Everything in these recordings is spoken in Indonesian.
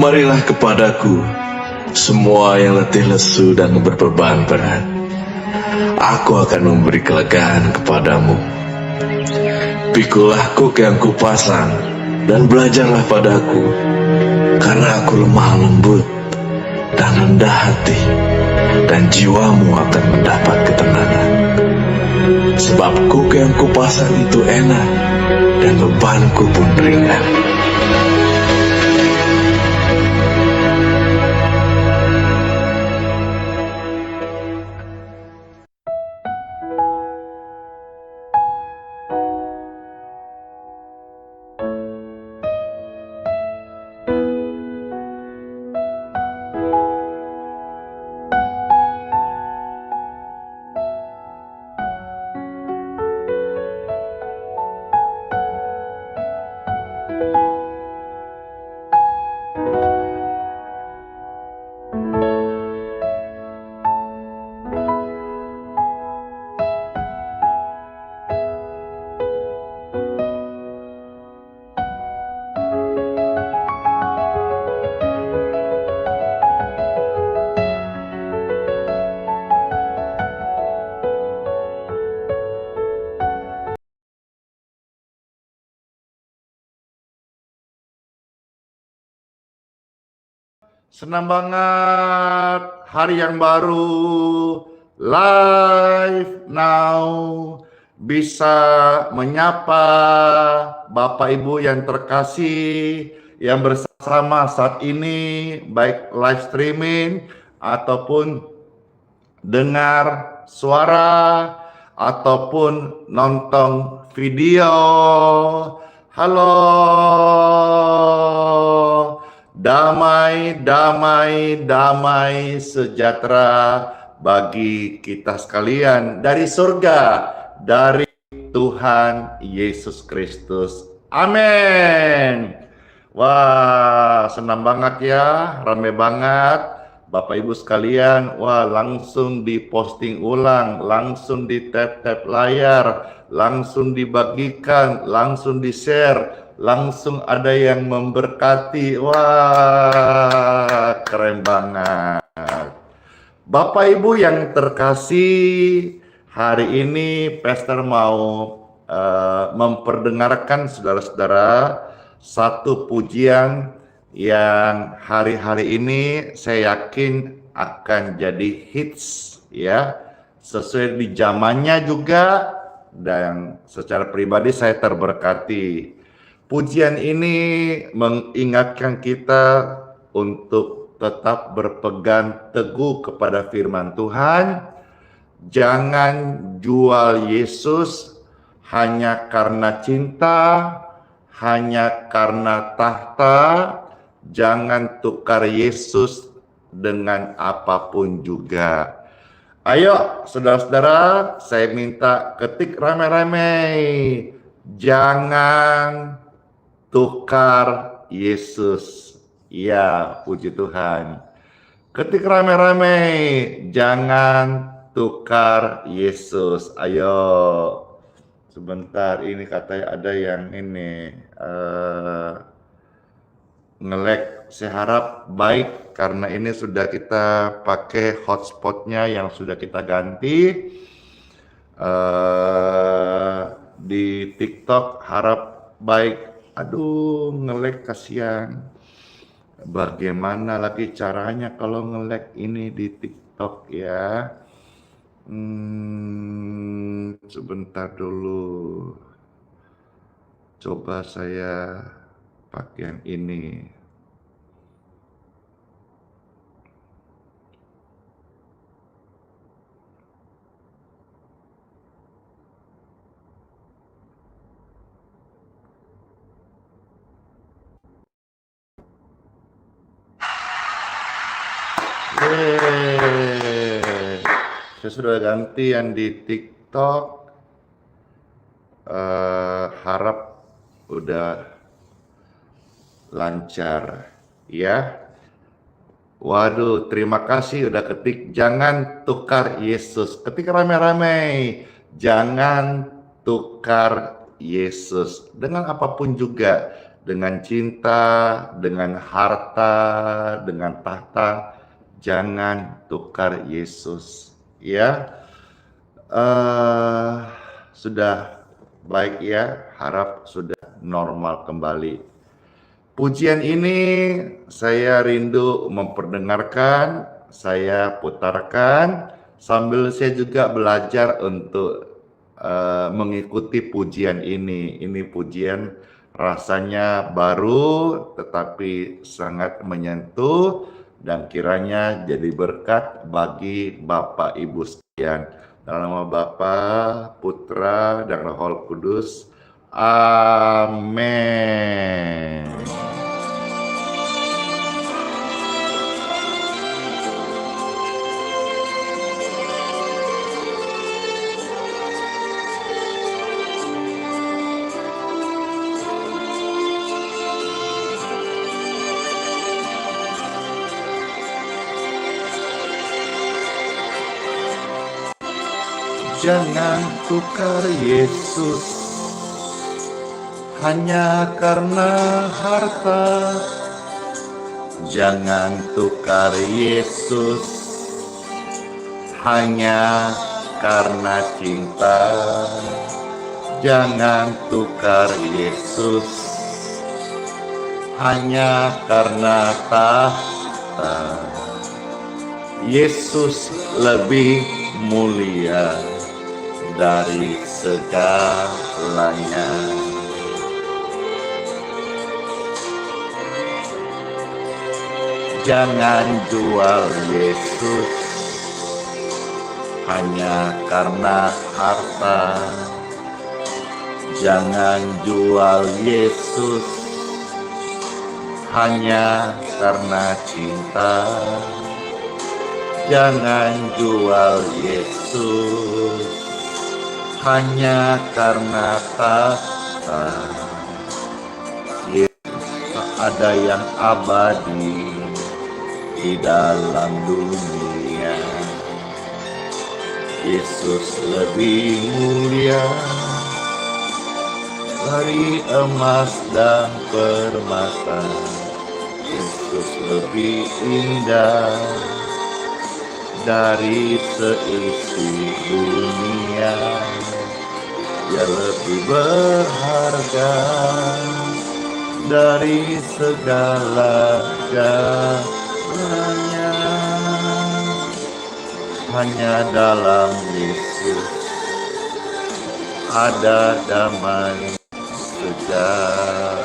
Marilah kepadaku, semua yang letih lesu dan berbeban berat. Aku akan memberi kelegaan kepadamu. Pikulah kuk yang kupasang, dan belajarlah padaku, karena aku lemah lembut dan rendah hati, dan jiwamu akan mendapat ketenangan. Sebab kuk yang kupasang itu enak, dan bebanku pun ringan. Senang banget, hari yang baru, live now, bisa menyapa Bapak Ibu yang terkasih, yang bersama saat ini, baik live streaming ataupun dengar suara ataupun nonton video. Halo, damai, damai, damai sejahtera bagi kita sekalian dari surga, dari Tuhan Yesus Kristus. Amin. Wah, senang banget ya, rame banget. Bapak Ibu sekalian, wah langsung diposting ulang, langsung di tap-tap layar, langsung dibagikan, langsung di-share, langsung ada yang memberkati. Wah, keren banget. Bapak Ibu yang terkasih, hari ini Pastor mau memperdengarkan saudara-saudara satu pujian yang hari-hari ini saya yakin akan jadi hits ya, sesuai di zamannya juga, dan secara pribadi saya terberkati. Pujian ini mengingatkan kita untuk tetap berpegang teguh kepada firman Tuhan. Jangan jual Yesus hanya karena cinta, hanya karena tahta. Jangan tukar Yesus dengan apapun juga. Ayo saudara-saudara, saya minta ketik rame-rame. Jangan tukar Yesus. Ya, puji Tuhan. Ketik rame-rame. Jangan tukar Yesus. Ayo. Sebentar, ini katanya ada yang ini nge-lag. Saya harap baik karena ini sudah kita pakai hotspotnya yang sudah kita ganti. Di TikTok harap baik. Aduh, nge-lag kasihan. Bagaimana lagi caranya kalau nge-lag ini di TikTok ya? Sebentar dulu. Coba saya pakai yang ini. Saya sudah ganti yang di TikTok. Harap udah lancar ya. Waduh, terima kasih udah ketik. Jangan tukar Yesus. Ketik rame-rame. Jangan tukar Yesus dengan apapun juga. dengan cinta, dengan harta, dengan tahta. Jangan tukar Yesus, ya. Sudah baik ya, harap sudah normal kembali. Pujian ini saya rindu memperdengarkan, saya putarkan sambil saya juga belajar untuk mengikuti pujian ini. Ini pujian rasanya baru tetapi sangat menyentuh dan kiranya jadi berkat bagi Bapak Ibu sekalian. Dalam nama Bapa, Putra, dan Roh Kudus. Amin. Jangan tukar Yesus hanya karena harta. Jangan tukar Yesus hanya karena cinta. Jangan tukar Yesus hanya karena tahta. Yesus lebih mulia dari segalanya. Jangan jual Yesus hanya karena harta. Jangan jual Yesus hanya karena cinta. Jangan jual Yesus hanya karena tahta. Tak ada yang abadi di dalam dunia. Yesus lebih mulia dari emas dan permata. Yesus lebih indah dari seisi dunia. Dia lebih berharga dari segala-galanya. Hanya dalam Yesus ada damai sejahtera.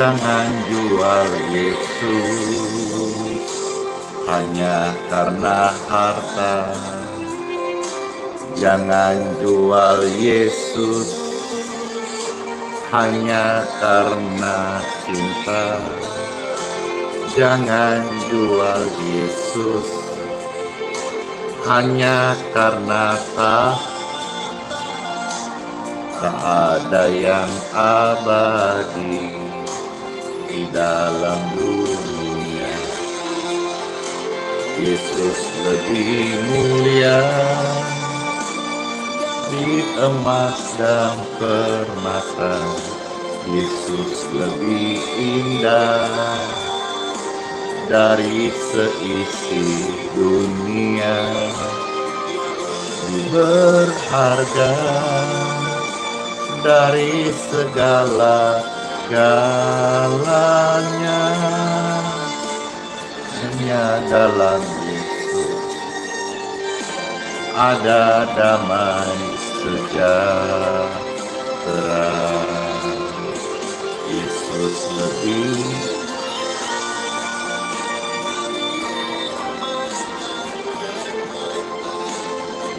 Jangan jual Yesus hanya karena harta. Jangan jual Yesus hanya karena cinta. Jangan jual Yesus hanya karena tak ada yang abadi di dalam dunia. Yesus lebih mulia di emas dan permata. Yesus lebih indah dari seisi dunia. Berharga dari segala-galanya. Hanya dalam Yesus ada damai sejahtera. Yesus lebih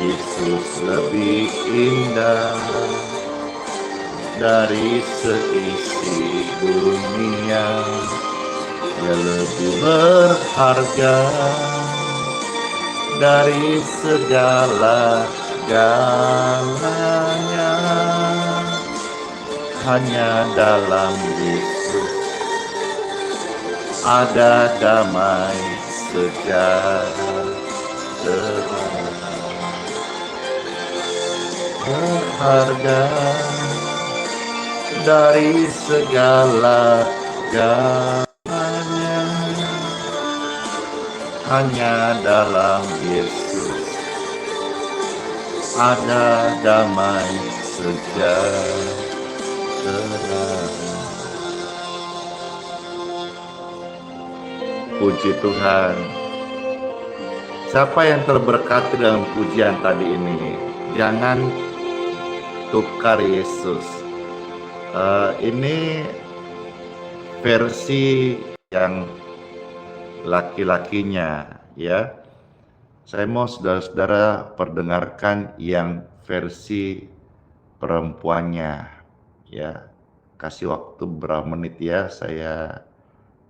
Yesus lebih indah dari seisi dunia. Dia lebih berharga dari segala-galanya. Hanya dalam Yesus ada damai sejahtera. Berharga dari segala-galanya. Hanya dalam Yesus ada damai sejahtera. Puji Tuhan. Siapa yang terberkati dalam pujian tadi ini? Jangan tukar Yesus. Ini versi yang laki-lakinya, ya. Saya mau saudara-saudara perdengarkan yang versi perempuannya. Ya, kasih waktu berapa menit ya, saya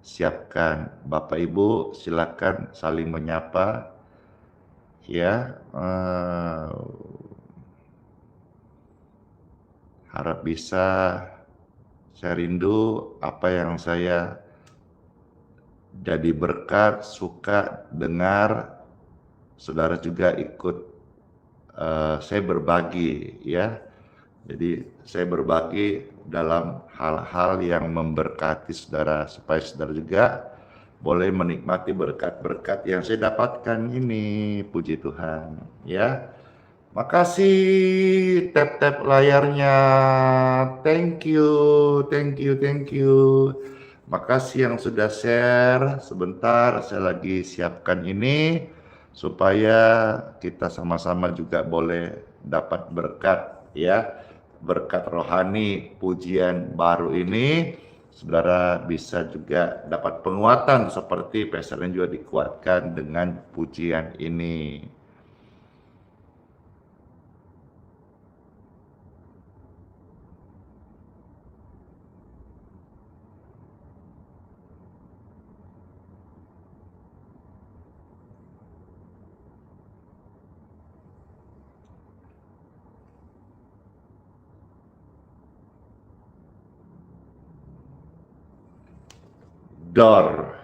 siapkan. Bapak Ibu silakan saling menyapa ya. Harap bisa. Saya rindu apa yang saya jadi berkat, suka dengar, saudara juga ikut saya berbagi ya. Jadi saya berbagi dalam hal-hal yang memberkati saudara, supaya saudara juga boleh menikmati berkat-berkat yang saya dapatkan ini. Puji Tuhan ya. Makasih tap-tap layarnya. Thank you. Makasih yang sudah share. Sebentar saya lagi siapkan ini supaya kita sama-sama juga boleh dapat berkat ya. Berkat rohani pujian baru ini, saudara bisa juga dapat penguatan seperti Pastor juga dikuatkan dengan pujian ini. Door.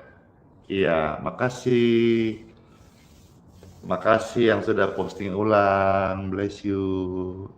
Iya, makasih. Makasih yang sudah posting ulang. Bless you.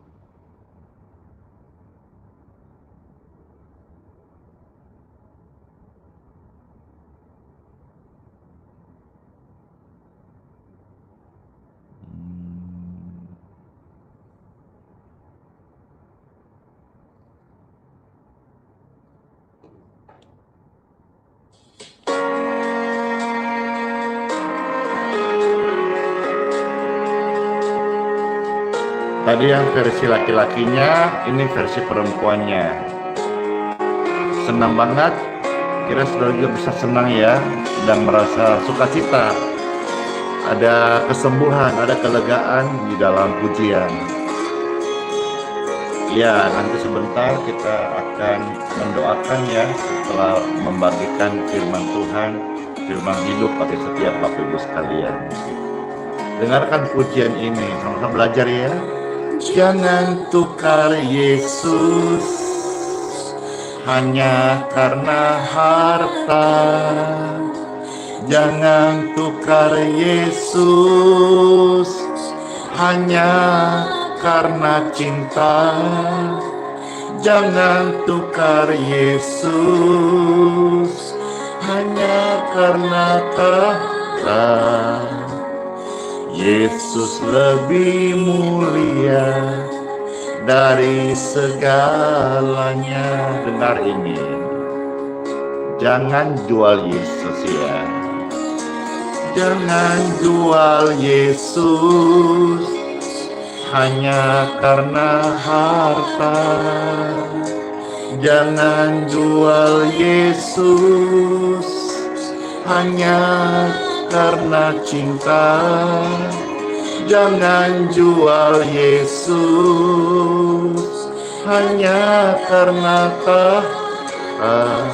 Tadi yang versi laki-lakinya, ini versi perempuannya. Senang banget, kira saudara juga bisa senang ya, sedang merasa sukacita. Ada kesembuhan, ada kelegaan di dalam pujian. Ya, nanti sebentar kita akan mendoakan ya, setelah membagikan firman Tuhan, firman hidup bagi setiap Bapak Ibu sekalian. Dengarkan pujian ini, sama-sama belajar ya. Jangan tukar Yesus hanya karena harta. Jangan tukar Yesus hanya karena cinta. Jangan tukar Yesus hanya karena tahta. Yesus lebih mulia dari segalanya. Dengar ini, jangan jual Yesus ya. Jangan jual Yesus hanya karena harta. Jangan jual Yesus hanya karena cinta. Jangan jual Yesus hanya karena tahta.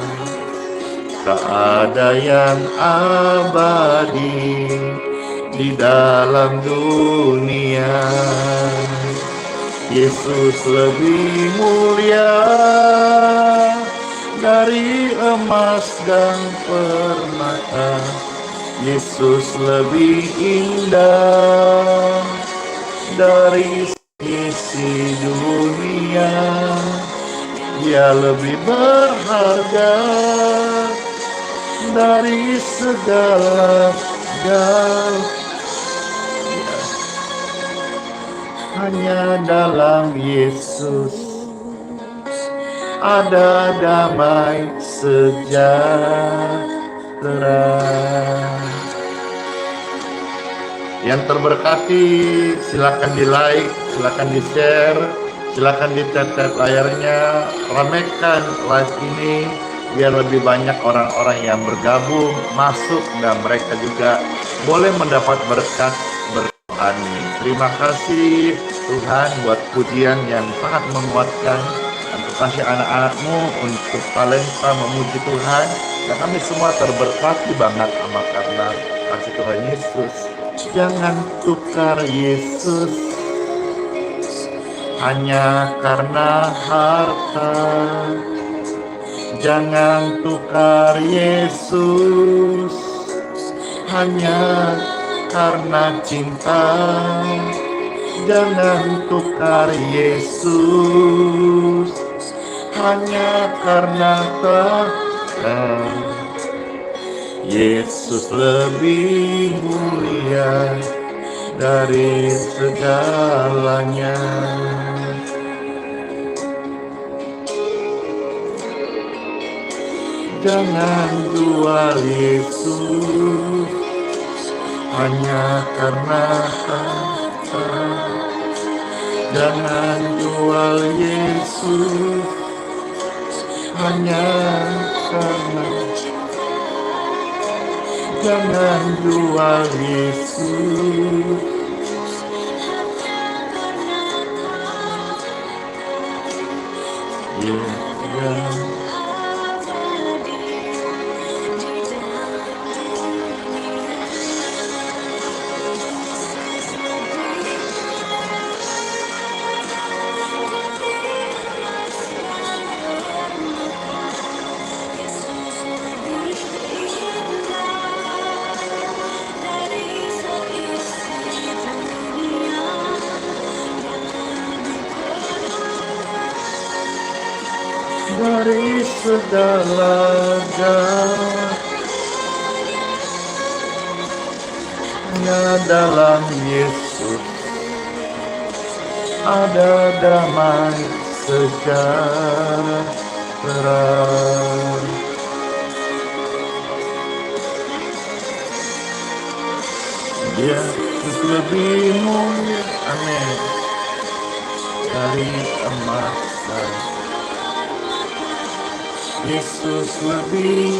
tak ada yang abadi di dalam dunia. Yesus lebih mulia dari emas dan permata. Yesus lebih indah dari isi dunia. Dia lebih berharga dari segala galanya. Hanya dalam Yesus ada damai sejahtera. Yang terberkati, silakan di like, silakan di share, silakan di tap layarnya, ramaikan live ini biar lebih banyak orang-orang yang bergabung, masuk, dan mereka juga boleh mendapat berkat berani. Terima kasih Tuhan buat pujian yang sangat menguatkan. Untuk kasih anak-anakmu untuk talenta memuji Tuhan, dan kami semua terberkati banget sama karena kasih Tuhan Yesus. Jangan tukar Yesus hanya karena harta. Jangan tukar Yesus hanya karena cinta. Jangan tukar Yesus hanya karena takkan. Yesus lebih mulia dari segalanya. Jangan jual Yesus hanya karena harta. Jangan jual Yesus hanya karena. Jangan jual Yesus. Dari segala galanya dalam Yesus ada damai sejahtera. Yesus lebih mulia, amin, dari emas dan Yesus lebih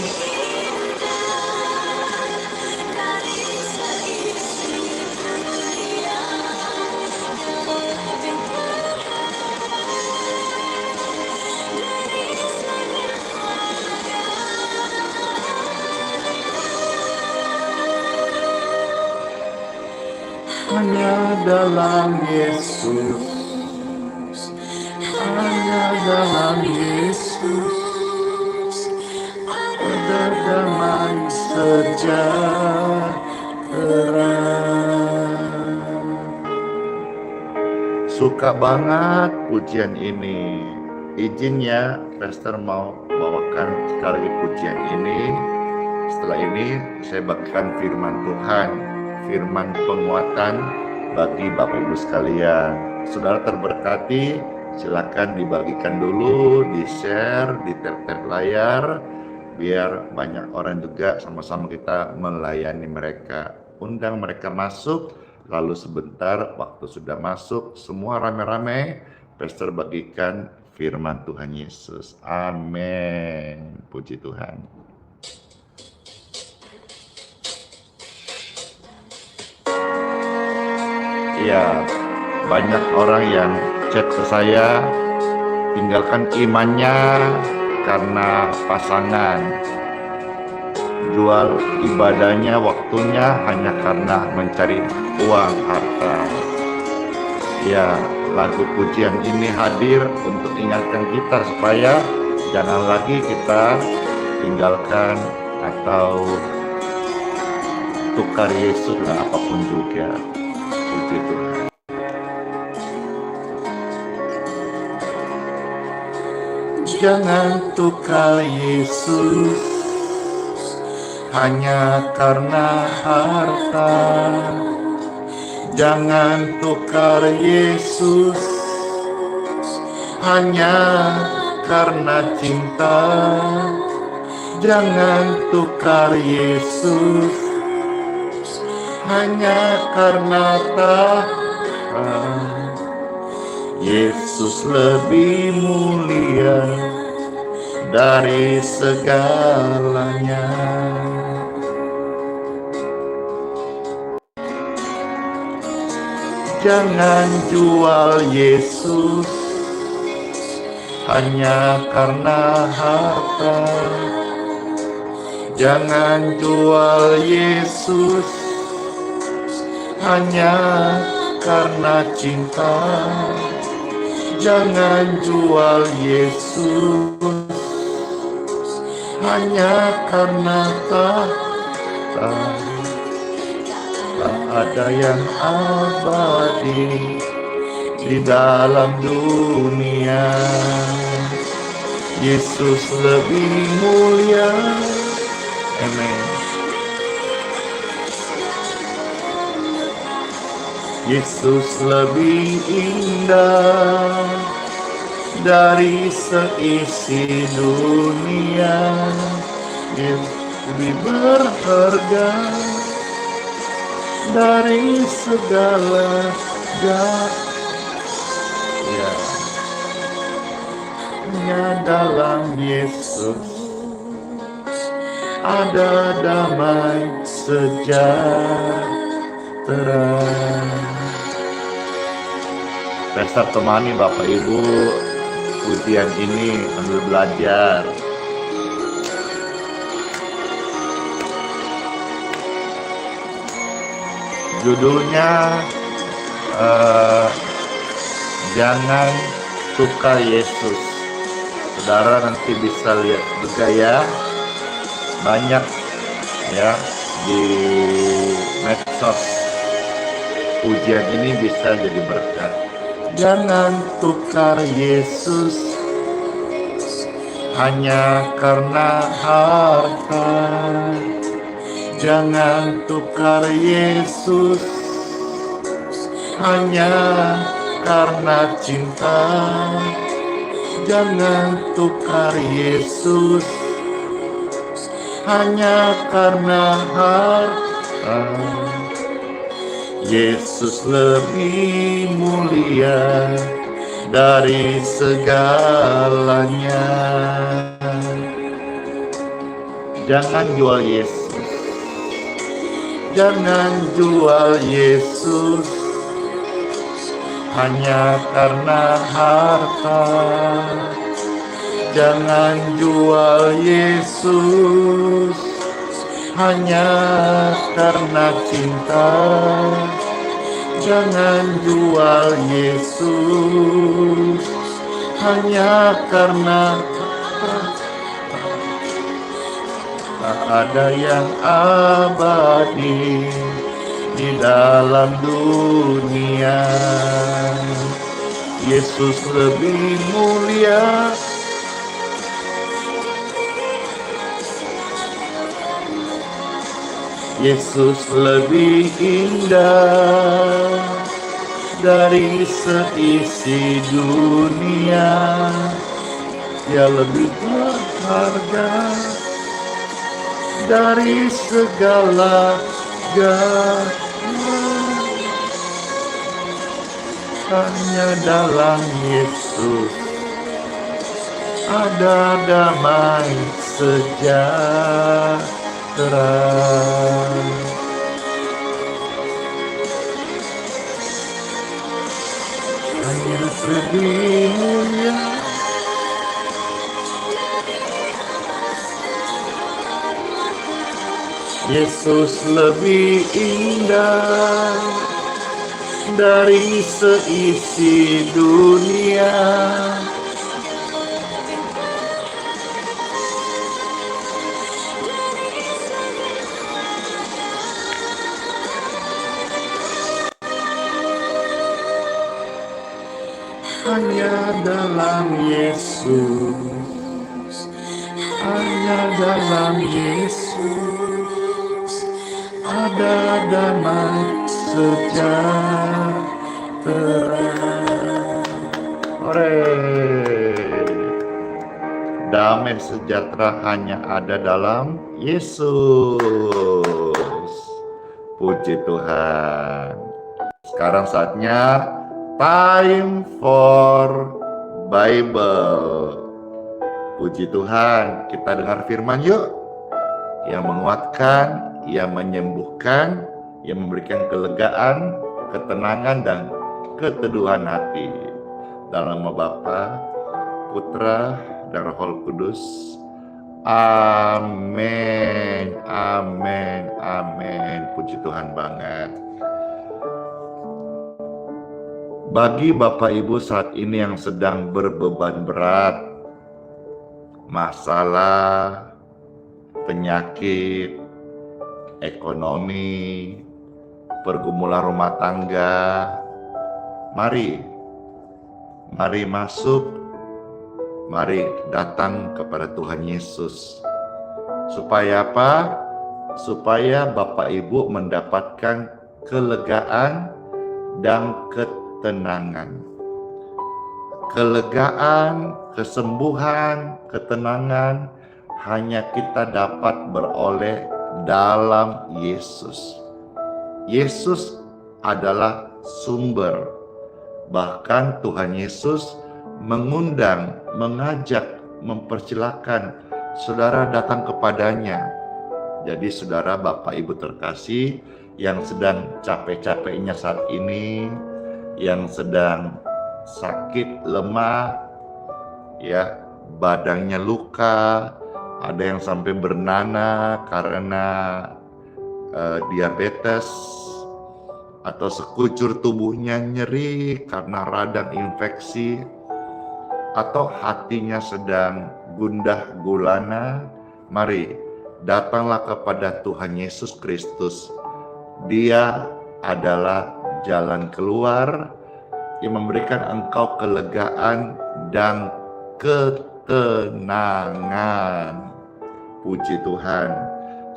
hanya dalam Yesus, hanya dalam Yesus ada damai sejahtera. Suka banget pujian ini. Izin ya, Pastor mau bawakan sekali lagi pujian ini. Setelah ini saya bagikan firman Tuhan, firman penguatan bagi Bapak Ibu sekalian. Saudara terberkati, silakan dibagikan dulu, di-share, di tap layar, biar banyak orang juga sama-sama kita melayani mereka. Undang mereka masuk, lalu sebentar waktu sudah masuk, semua rame-rame, Pastor bagikan firman Tuhan Yesus. Amin. Puji Tuhan. Ya, banyak orang yang chat ke saya, tinggalkan imannya karena pasangan. menjual ibadahnya, waktunya hanya karena mencari uang, harta. Ya, lagu pujian ini hadir untuk ingatkan kita supaya jangan lagi kita tinggalkan atau tukar Yesus dengan apapun juga. Puji Tuhan. Jangan tukar Yesus hanya karena harta. Jangan tukar Yesus hanya karena cinta. Jangan tukar Yesus hanya karena tahta. Yesus lebih mulia dari segalanya. Jangan jual Yesus hanya karena harta. Jangan jual Yesus hanya karena cinta. Jangan jual Yesus hanya karena tahta. Tak ada yang abadi di dalam dunia. Yesus lebih mulia. Amin. Yesus lebih indah dari seisi dunia. Yesus lebih berharga dari segala ya. Hanya dalam Yesus ada damai sejahtera. Pesta temani Bapak Ibu pujian ini sambil belajar. Judulnya jangan tukar Yesus. Saudara nanti bisa lihat juga ya, banyak ya di medsos. Pujian ini bisa jadi berkat. Jangan tukar Yesus hanya karena harta. Jangan tukar Yesus hanya karena cinta. Jangan tukar Yesus hanya karena harta. Yesus lebih mulia dari segalanya. Jangan jual Yesus. Jangan jual Yesus hanya karena harta. Jangan jual Yesus hanya karena cinta. Jangan jual Yesus hanya karena tak ada yang abadi di dalam dunia. Yesus lebih mulia. Yesus lebih indah dari seisi dunia. Dia lebih berharga dari segala hanya dalam Yesus ada damai sejahtera. Hanya lebih mulia. Yesus lebih indah dari seisi dunia. Hanya dalam Yesus, hanya dalam Yesus ada damai sejahtera. Hore! Damai sejahtera hanya ada dalam Yesus. Puji Tuhan. Sekarang saatnya time for Bible. Puji Tuhan, kita dengar firman yuk. Yang menguatkan, yang menyembuhkan, yang memberikan kelegaan, ketenangan, dan keteduhan hati. Dalam nama Bapa, Putra, dan Roh Kudus. Amin, amin, amin. Puji Tuhan banget. Bagi Bapak Ibu saat ini yang sedang berbeban berat, masalah, penyakit, ekonomi, pergumulan rumah tangga, mari masuk, mari datang kepada Tuhan Yesus. Supaya apa? Supaya Bapak Ibu mendapatkan kelegaan dan ketenangan. Kelegaan, kesembuhan, ketenangan hanya kita dapat beroleh dalam Yesus. Yesus adalah sumber. Bahkan Tuhan Yesus mengundang, mengajak, mempersilahkan saudara datang kepadanya. Jadi saudara, Bapak Ibu terkasih yang sedang capek-capeknya saat ini, yang sedang sakit, lemah, ya, badannya luka, ada yang sampai bernanah karena diabetes, atau sekujur tubuhnya nyeri karena radang infeksi, atau hatinya sedang gundah gulana, mari datanglah kepada Tuhan Yesus Kristus. Dia adalah jalan keluar yang memberikan engkau kelegaan dan ketenangan. Puji Tuhan.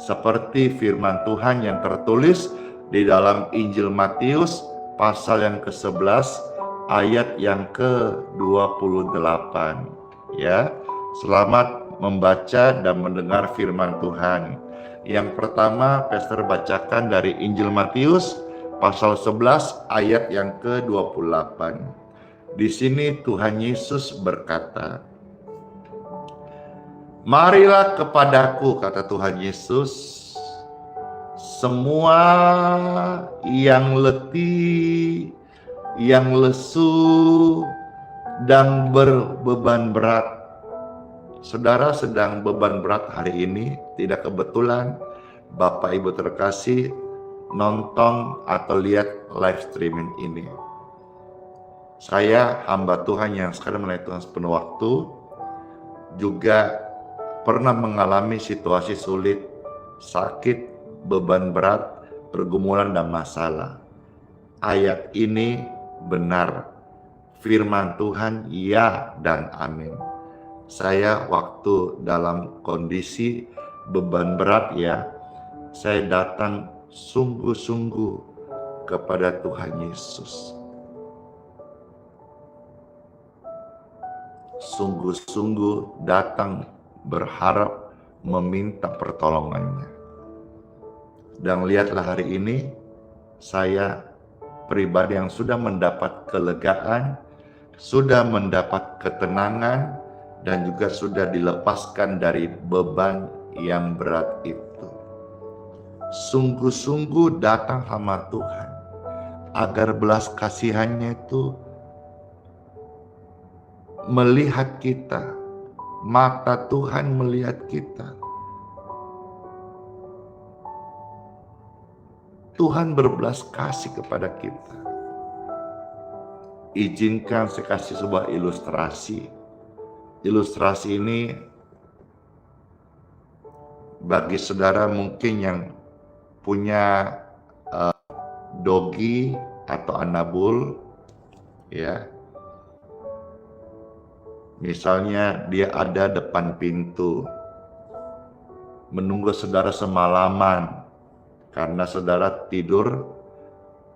Seperti firman Tuhan yang tertulis di dalam Injil Matius pasal yang ke-11 ayat yang ke-28. Ya, selamat membaca dan mendengar firman Tuhan. Yang pertama, Pastor bacakan dari Injil Matius pasal 11 ayat yang ke-28. Di sini Tuhan Yesus berkata, "Marilah kepadaku," kata Tuhan Yesus, "semua yang letih, yang lesu, dan berbeban berat." Saudara sedang beban berat hari ini, tidak kebetulan Bapak Ibu terkasih nonton atau lihat live streaming ini. Saya hamba Tuhan yang sekarang melayani Tuhan sepenuh waktu, juga pernah mengalami situasi sulit, sakit, beban berat, pergumulan dan masalah. Ayat ini benar, firman Tuhan ya dan amin. Saya waktu dalam kondisi beban berat, ya, saya datang sungguh-sungguh kepada Tuhan Yesus. Sungguh-sungguh datang berharap meminta pertolongannya. Dan lihatlah hari ini, saya pribadi yang sudah mendapat kelegaan, sudah mendapat ketenangan, dan juga sudah dilepaskan dari beban yang berat itu. Sungguh-sungguh datang sama Tuhan, agar belas kasihannya itu melihat kita, mata Tuhan melihat kita, Tuhan berbelas kasih kepada kita. Izinkan saya kasih sebuah ilustrasi. Ilustrasi ini bagi saudara mungkin yang punya dogi atau anabul, ya. Misalnya dia ada depan pintu, menunggu saudara semalaman karena saudara tidur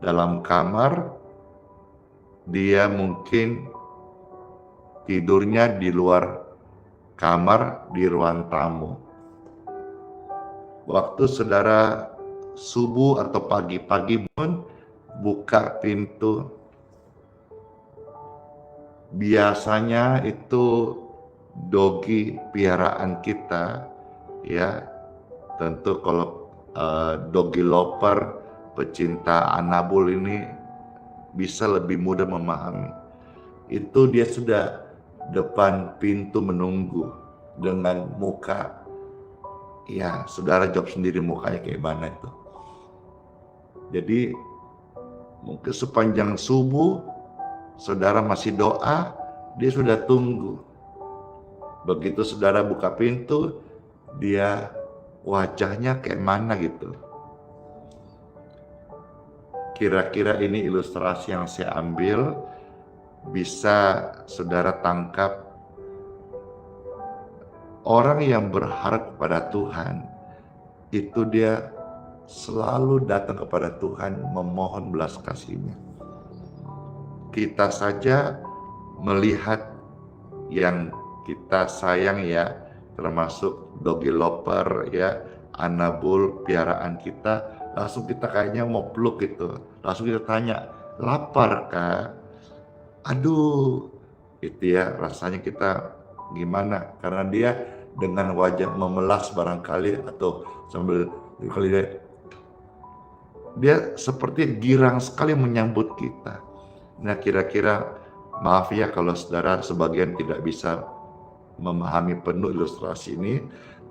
dalam kamar, dia mungkin tidurnya di luar kamar di ruang tamu. Waktu saudara subuh atau pagi-pagi pun buka pintu, biasanya itu dogi piaraan kita, ya. Tentu kalau dogi lover, pecinta anabul ini bisa lebih mudah memahami. Itu dia sudah depan pintu menunggu dengan muka, ya saudara jawab sendiri mukanya kayak mana itu. Jadi mungkin sepanjang subuh saudara masih doa, dia sudah tunggu. Begitu saudara buka pintu, dia wajahnya kayak mana gitu. Kira-kira ini ilustrasi yang saya ambil, bisa saudara tangkap. Orang yang berharap kepada Tuhan, itu dia selalu datang kepada Tuhan memohon belas kasih-Nya. Kita saja melihat yang kita sayang, ya, termasuk dogi lover, ya, anabul piaraan kita, langsung kita kayaknya mau peluk gitu. Langsung kita tanya, lapar kah? Aduh, itu ya rasanya kita gimana, karena dia dengan wajah memelas barangkali atau sambil dia seperti girang sekali menyambut kita. Nah, kira-kira maaf ya kalau saudara sebagian tidak bisa memahami penuh ilustrasi ini,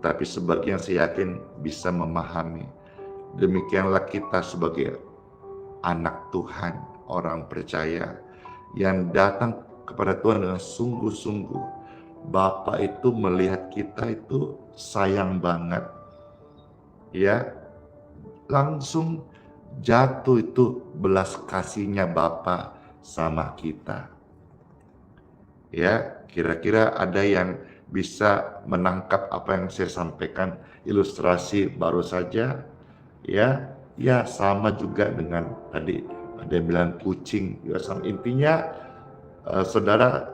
tapi sebagian saya yakin bisa memahami. Demikianlah kita sebagai anak Tuhan, orang percaya yang datang kepada Tuhan dengan sungguh-sungguh. Bapa itu melihat kita itu sayang banget, ya, langsung jatuh itu belas kasihnya Bapa sama kita. Ya, kira-kira ada yang bisa menangkap apa yang saya sampaikan, ilustrasi baru saja, ya. Ya, sama juga dengan tadi ada yang bilang kucing, ya, sama. Intinya saudara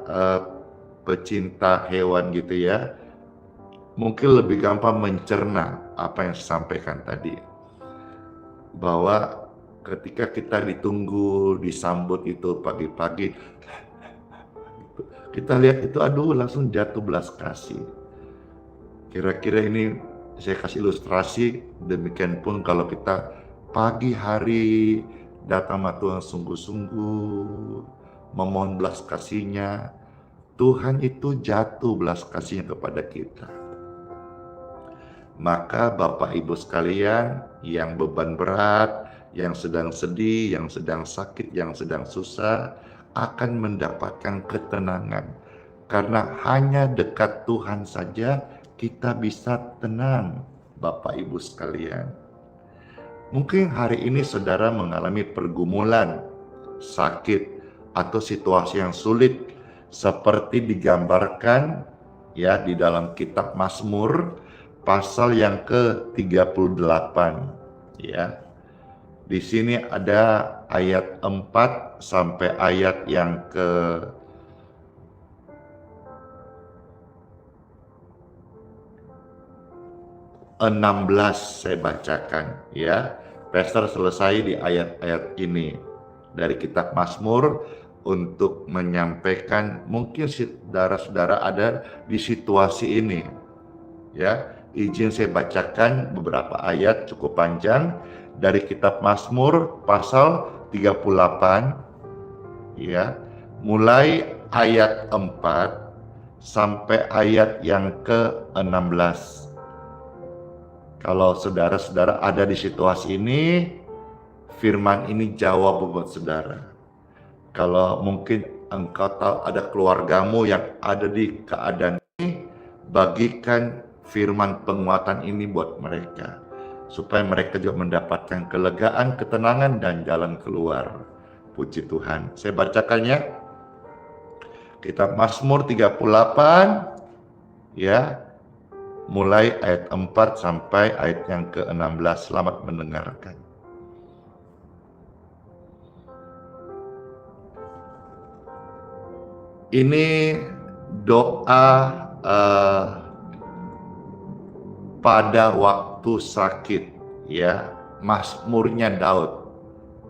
pecinta hewan gitu ya, mungkin lebih gampang mencerna apa yang saya sampaikan tadi, bahwa ketika kita ditunggu, disambut itu pagi-pagi, kita lihat itu, aduh, langsung jatuh belas kasih. Kira-kira ini saya kasih ilustrasi. Demikian pun kalau kita pagi hari datang sama Tuhan sungguh-sungguh memohon belas kasih-Nya, Tuhan itu jatuh belas kasih-Nya kepada kita. Maka Bapak Ibu sekalian yang beban berat, yang sedang sedih, yang sedang sakit, yang sedang susah, akan mendapatkan ketenangan. Karena hanya dekat Tuhan saja kita bisa tenang, Bapak Ibu sekalian. Mungkin hari ini saudara mengalami pergumulan, sakit, atau situasi yang sulit seperti digambarkan, ya, di dalam kitab Mazmur pasal yang ke-38, ya. Di sini ada ayat 4 sampai ayat yang ke-16 saya bacakan, ya. Pastor selesai di ayat-ayat ini dari kitab Mazmur untuk menyampaikan mungkin saudara-saudara ada di situasi ini, ya. Izin saya bacakan beberapa ayat cukup panjang dari kitab Mazmur pasal 38, ya, mulai ayat 4 sampai ayat yang ke-16. Kalau saudara-saudara ada di situasi ini, firman ini jawab buat saudara. Kalau mungkin engkau tahu ada keluargamu yang ada di keadaan ini, bagikan firman penguatan ini buat mereka, supaya mereka juga mendapatkan kelegaan, ketenangan, dan jalan keluar. Puji Tuhan. Saya bacakannya. Kitab Mazmur 38, ya, mulai ayat 4 sampai ayat yang ke-16. Selamat mendengarkan. Ini doa pada waktu sakit, ya, Mazmurnya Daud.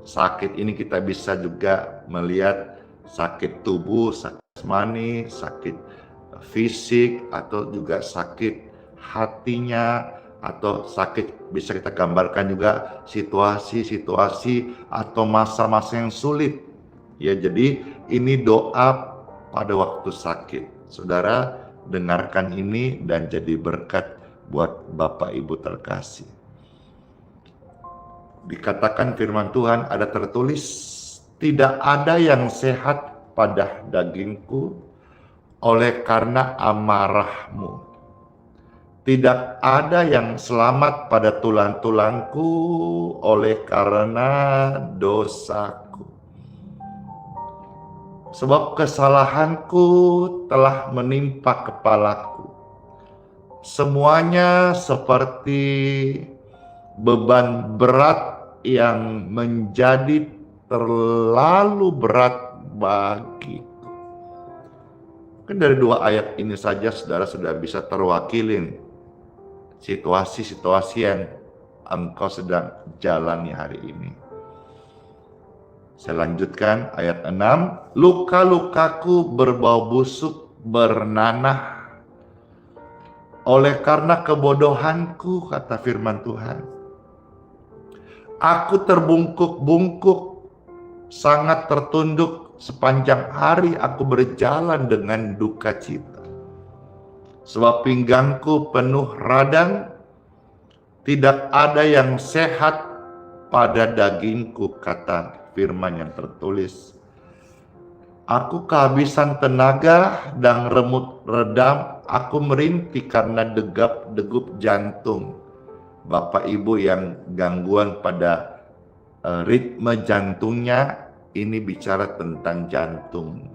Sakit ini kita bisa juga melihat sakit tubuh, sakit jasmani, sakit fisik, atau juga sakit hatinya, atau sakit bisa kita gambarkan juga situasi-situasi atau masa-masa yang sulit. Ya, jadi ini doa pada waktu sakit. Saudara dengarkan ini dan jadi berkat buat Bapak Ibu terkasih. Dikatakan firman Tuhan, ada tertulis, tidak ada yang sehat pada dagingku oleh karena amarahmu. Tidak ada yang selamat pada tulang-tulangku oleh karena dosaku. Sebab kesalahanku telah menimpa kepalaku. Semuanya seperti beban berat yang menjadi terlalu berat bagiku. Kan dari dua ayat ini saja saudara sudah bisa terwakilin situasi-situasi yang engkau sedang jalani hari ini. Saya lanjutkan ayat 6. Luka-lukaku berbau busuk bernanah oleh karena kebodohanku, kata firman Tuhan. Aku terbungkuk-bungkuk, sangat tertunduk, sepanjang hari aku berjalan dengan duka cita. Sebab pinggangku penuh radang, tidak ada yang sehat pada dagingku, kata firman yang tertulis. Aku kehabisan tenaga dan remut redam, aku merintih karena degup jantung. Bapak Ibu yang gangguan pada ritme jantungnya, ini bicara tentang jantung.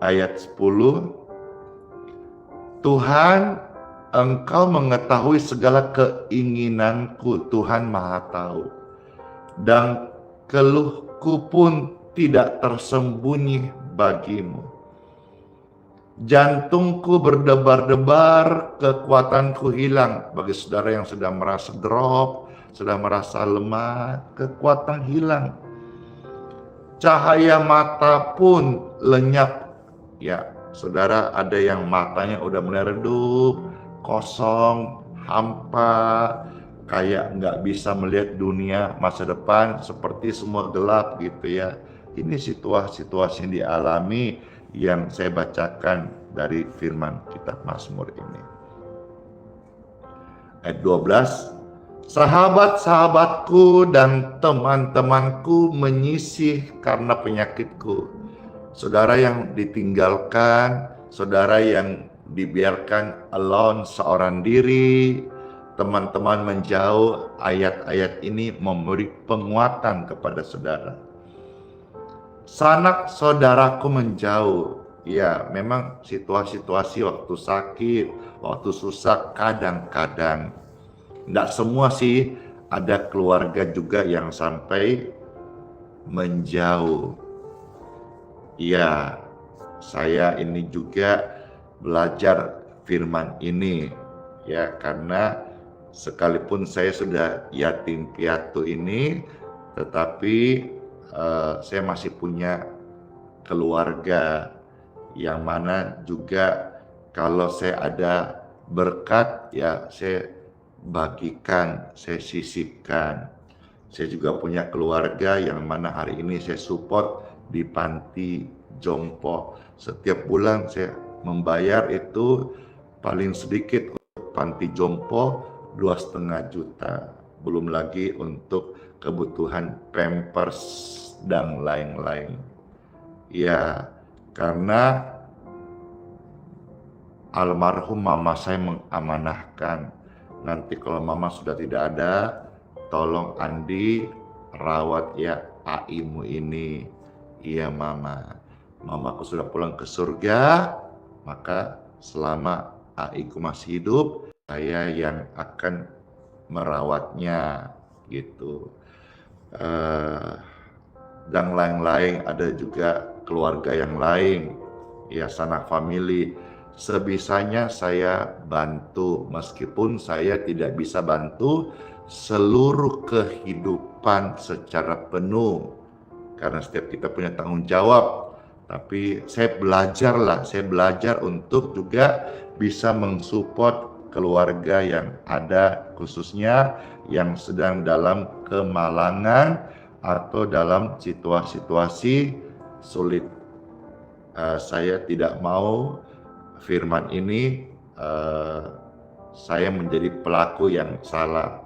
Ayat 10. Tuhan, Engkau mengetahui segala keinginanku, Tuhan Maha Tahu. Dan keluhku pun tidak tersembunyi bagimu. Jantungku berdebar-debar, kekuatanku hilang. Bagi saudara yang sedang merasa drop, sedang merasa lemah, kekuatan hilang. Cahaya mata pun lenyap. Ya, saudara ada yang matanya udah mulai redup, kosong, hampa, kayak nggak bisa melihat dunia masa depan, seperti semua gelap gitu ya. Ini situasi-situasi yang dialami yang saya bacakan dari firman kitab Mazmur ini. Ayat 12. Sahabat-sahabatku dan teman-temanku menyisih karena penyakitku. Saudara yang ditinggalkan, saudara yang dibiarkan alone seorang diri, teman-teman menjauh, ayat-ayat ini memberi penguatan kepada saudara. Sanak saudaraku menjauh. Ya, memang situasi-situasi waktu sakit, waktu susah kadang-kadang. Tidak semua sih, ada keluarga juga yang sampai menjauh. Ya, saya ini juga belajar firman ini ya, karena sekalipun saya sudah yatim piatu ini, tetapi saya masih punya keluarga yang mana juga kalau saya ada berkat ya saya bagikan, saya sisipkan. Saya juga punya keluarga yang mana hari ini saya support di panti jompo. Setiap bulan saya membayar itu paling sedikit panti jompo 2,5 juta. Belum lagi untuk kebutuhan pampers dan lain-lain. Ya, karena almarhum mama saya mengamanahkan, nanti kalau mama sudah tidak ada, tolong Andi rawat ya Aimu ini. Iya mama, mamaku sudah pulang ke surga, maka selama Aiku masih hidup, saya yang akan merawatnya gitu. Dan lain-lain, ada juga keluarga yang lain, ya sanak famili. Sebisanya saya bantu, meskipun saya tidak bisa bantu seluruh kehidupan secara penuh, karena setiap kita punya tanggung jawab. Tapi saya belajar untuk juga bisa mensupport keluarga yang ada, khususnya yang sedang dalam kemalangan atau dalam situasi sulit. Saya tidak mau firman ini saya menjadi pelaku yang salah.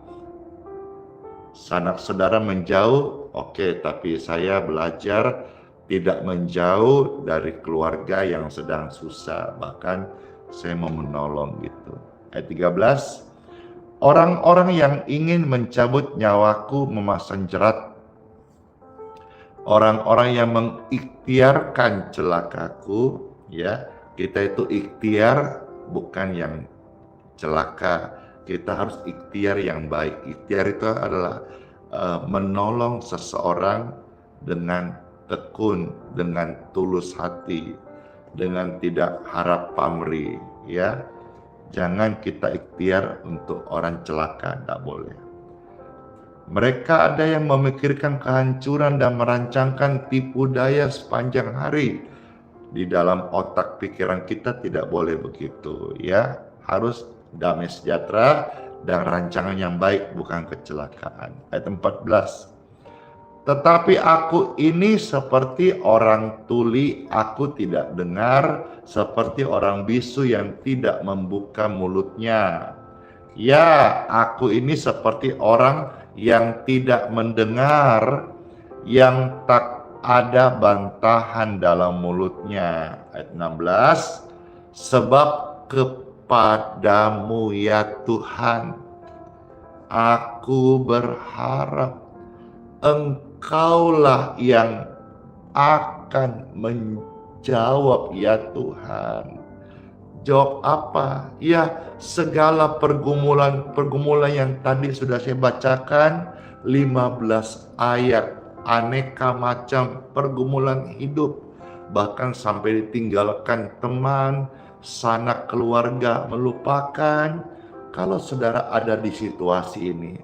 Sanak saudara menjauh, oke, tapi saya belajar tidak menjauh dari keluarga yang sedang susah, bahkan saya mau menolong gitu. Ayat 13, orang-orang yang ingin mencabut nyawaku memasang jerat. Orang-orang yang mengikhtiarkan celakaku, ya, kita itu ikhtiar bukan yang celaka. Kita harus ikhtiar yang baik. Ikhtiar itu adalah menolong seseorang dengan tekun, dengan tulus hati, dengan tidak harap pamrih, ya. Jangan kita ikhtiar untuk orang celaka, tidak boleh. Mereka ada yang memikirkan kehancuran dan merancangkan tipu daya sepanjang hari. Di dalam otak pikiran kita tidak boleh begitu, ya. Harus damai sejahtera dan rancangan yang baik, bukan kecelakaan. Ayat 14. Tetapi aku ini seperti orang tuli, aku tidak dengar, seperti orang bisu yang tidak membuka mulutnya. Ya, aku ini seperti orang yang tidak mendengar, yang tak ada bantahan dalam mulutnya. Ayat 16. Sebab kepadamu ya Tuhan, aku berharap Engkaulah yang akan menjawab ya Tuhan. Jawab apa? Ya, segala pergumulan yang tadi sudah saya bacakan, 15 ayat, aneka macam pergumulan hidup, bahkan sampai ditinggalkan teman, sanak keluarga, melupakan. Kalau saudara ada di situasi ini,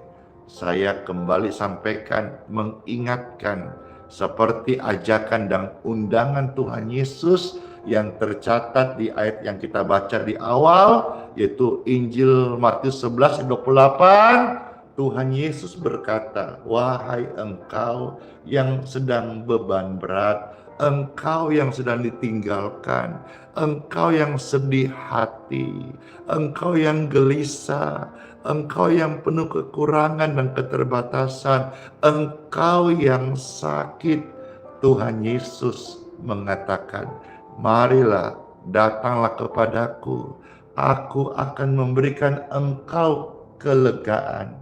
saya kembali sampaikan, mengingatkan, seperti ajakan dan undangan Tuhan Yesus yang tercatat di ayat yang kita baca di awal, yaitu Injil Matius 11:28. Tuhan Yesus berkata, wahai engkau yang sedang beban berat, engkau yang sedang ditinggalkan, engkau yang sedih hati, engkau yang gelisah, engkau yang penuh kekurangan dan keterbatasan, engkau yang sakit. Tuhan Yesus mengatakan, marilah, datanglah kepadaku, aku akan memberikan engkau kelegaan,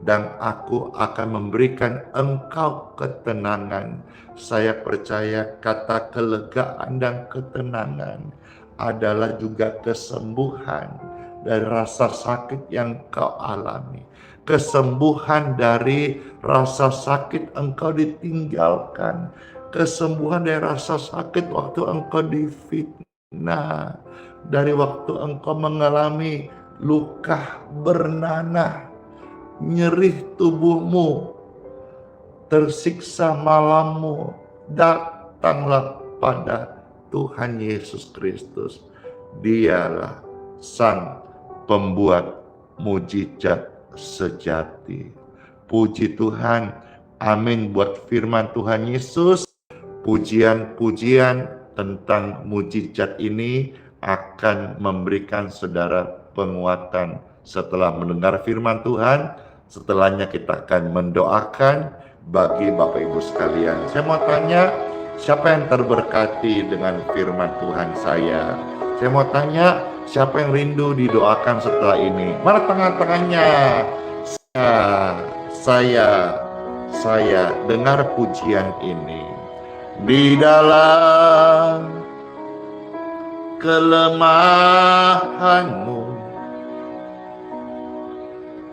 dan aku akan memberikan engkau ketenangan. Saya percaya kata kelegaan dan ketenangan adalah juga kesembuhan dari rasa sakit yang kau alami. Kesembuhan dari rasa sakit engkau ditinggalkan. Kesembuhan dari rasa sakit waktu engkau difitnah, dari waktu engkau mengalami luka bernanah, nyerih tubuhmu, tersiksa malammu, datanglah pada Tuhan Yesus Kristus. Dialah Sang Pembuat mujizat sejati. Puji Tuhan, amin buat firman Tuhan Yesus. Pujian-pujian tentang mujizat ini akan memberikan saudara penguatan Setelah mendengar firman Tuhan, setelahnya kita akan mendoakan bagi Bapak Ibu sekalian. Saya mau tanya, siapa yang terberkati dengan firman Tuhan saya? Saya mau tanya, siapa yang rindu didoakan setelah ini? Mana tangan-tangannya? Saya dengar pujian ini. Di dalam kelemahanmu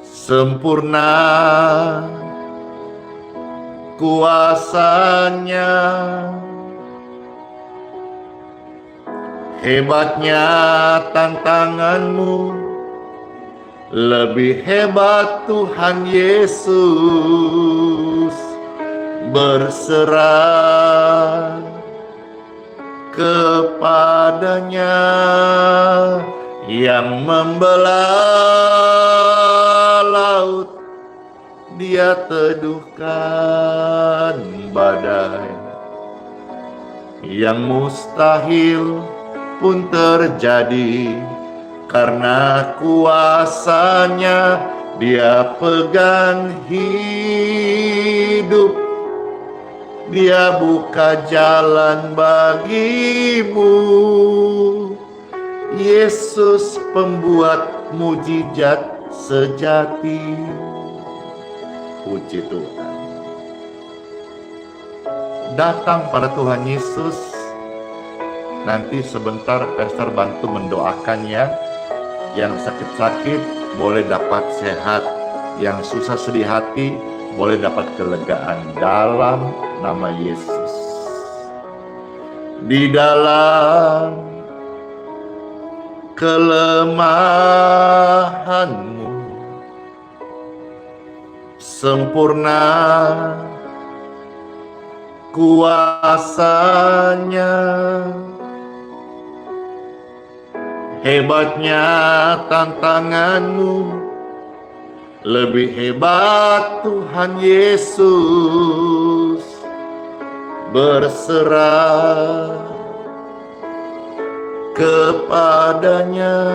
sempurna kuasanya, hebatnya tantanganmu, lebih hebat Tuhan Yesus. Berserah kepadanya yang membelah laut, dia teduhkan badai. Yang mustahil pun terjadi karena kuasanya. Dia pegang hidup, dia buka jalan bagimu. Yesus pembuat mujizat sejati. Puji Tuhan. Datang pada Tuhan Yesus. Nanti sebentar Pastor bantu mendoakannya. Yang sakit-sakit boleh dapat sehat, yang susah sedih hati boleh dapat kelegaan dalam nama Yesus. Di dalam kelemahanmu sempurna kuasanya, hebatnya tantanganmu, lebih hebat Tuhan Yesus. Berserah kepadanya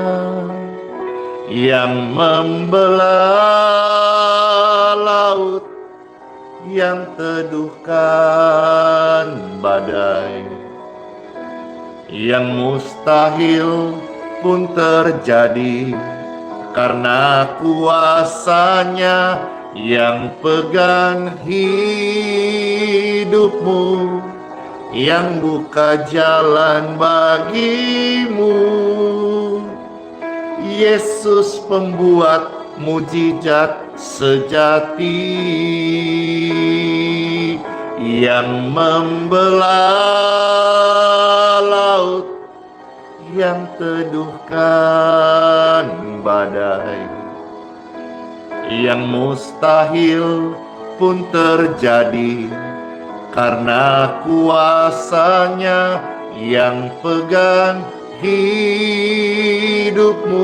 yang membelah laut, yang teduhkan badai. Yang mustahil pun terjadi karena kuasanya. Yang pegang hidupmu, yang buka jalan bagimu. Yesus pembuat mujizat sejati, yang membelah laut, yang teduhkan badai. Yang mustahil pun terjadi karena kuasanya. Yang pegang hidupmu,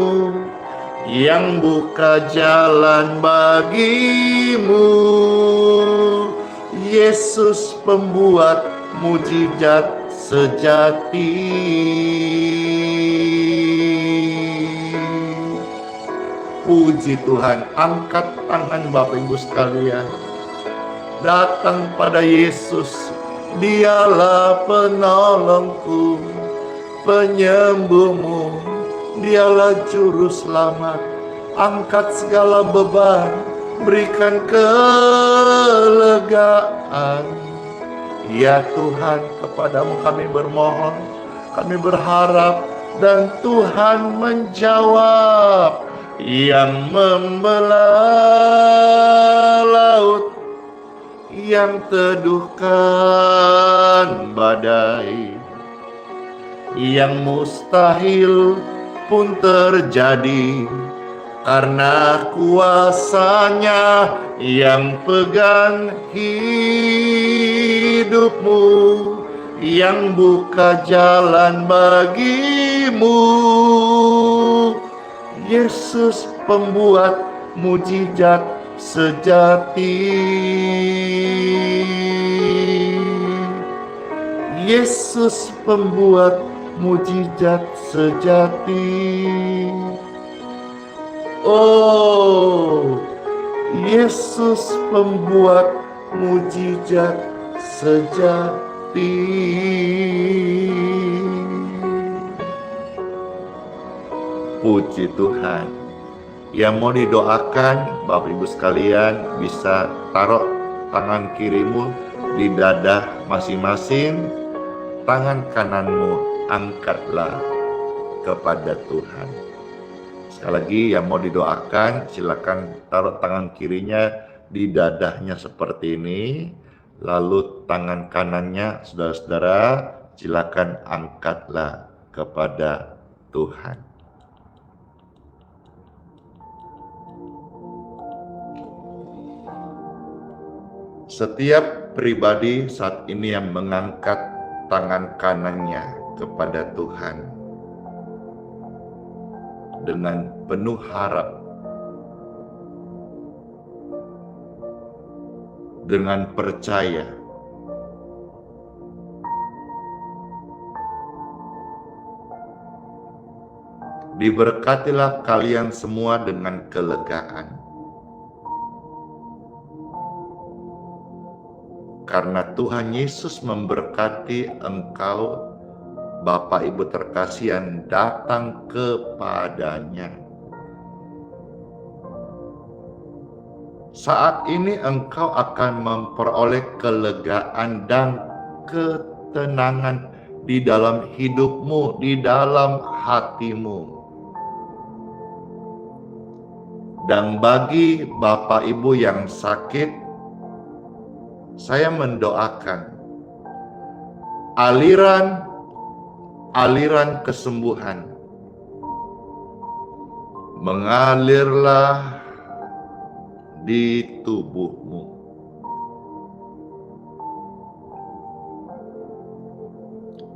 yang buka jalan bagimu. Yesus pembuat mujizat sejati. Puji Tuhan, angkat tangan Bapak Ibu sekalian. Datang pada Yesus, dialah penolongku, penyembuhmu, dialah juru selamat. Angkat segala beban, berikan kelegaan. Ya Tuhan, kepadamu kami bermohon, kami berharap, dan Tuhan menjawab. Yang membelah laut, yang teduhkan badai. Yang mustahil pun terjadi karena kuasanya. Yang pegang hidupmu, yang buka jalan bagimu. Yesus pembuat mujizat sejati. Yesus pembuat mujizat sejati. Oh, Yesus pembuat mujizat sejati. Puji Tuhan. Yang mau didoakan, Bapak Ibu sekalian, bisa taruh tangan kirimu di dada masing-masing, tangan kananmu angkatlah kepada Tuhan. Sekali lagi, yang mau didoakan, silakan taruh tangan kirinya di dadanya seperti ini, lalu tangan kanannya, saudara-saudara, silakan angkatlah kepada Tuhan. Setiap pribadi saat ini yang mengangkat tangan kanannya kepada Tuhan dengan penuh harap, dengan percaya, diberkatilah kalian semua dengan kelegaan. Karena Tuhan Yesus memberkati engkau, Bapak Ibu terkasih yang datang kepadanya. Saat ini engkau akan memperoleh kelegaan dan ketenangan di dalam hidupmu, di dalam hatimu. Dan bagi Bapak Ibu yang sakit, saya mendoakan aliran kesembuhan mengalirlah di tubuhmu.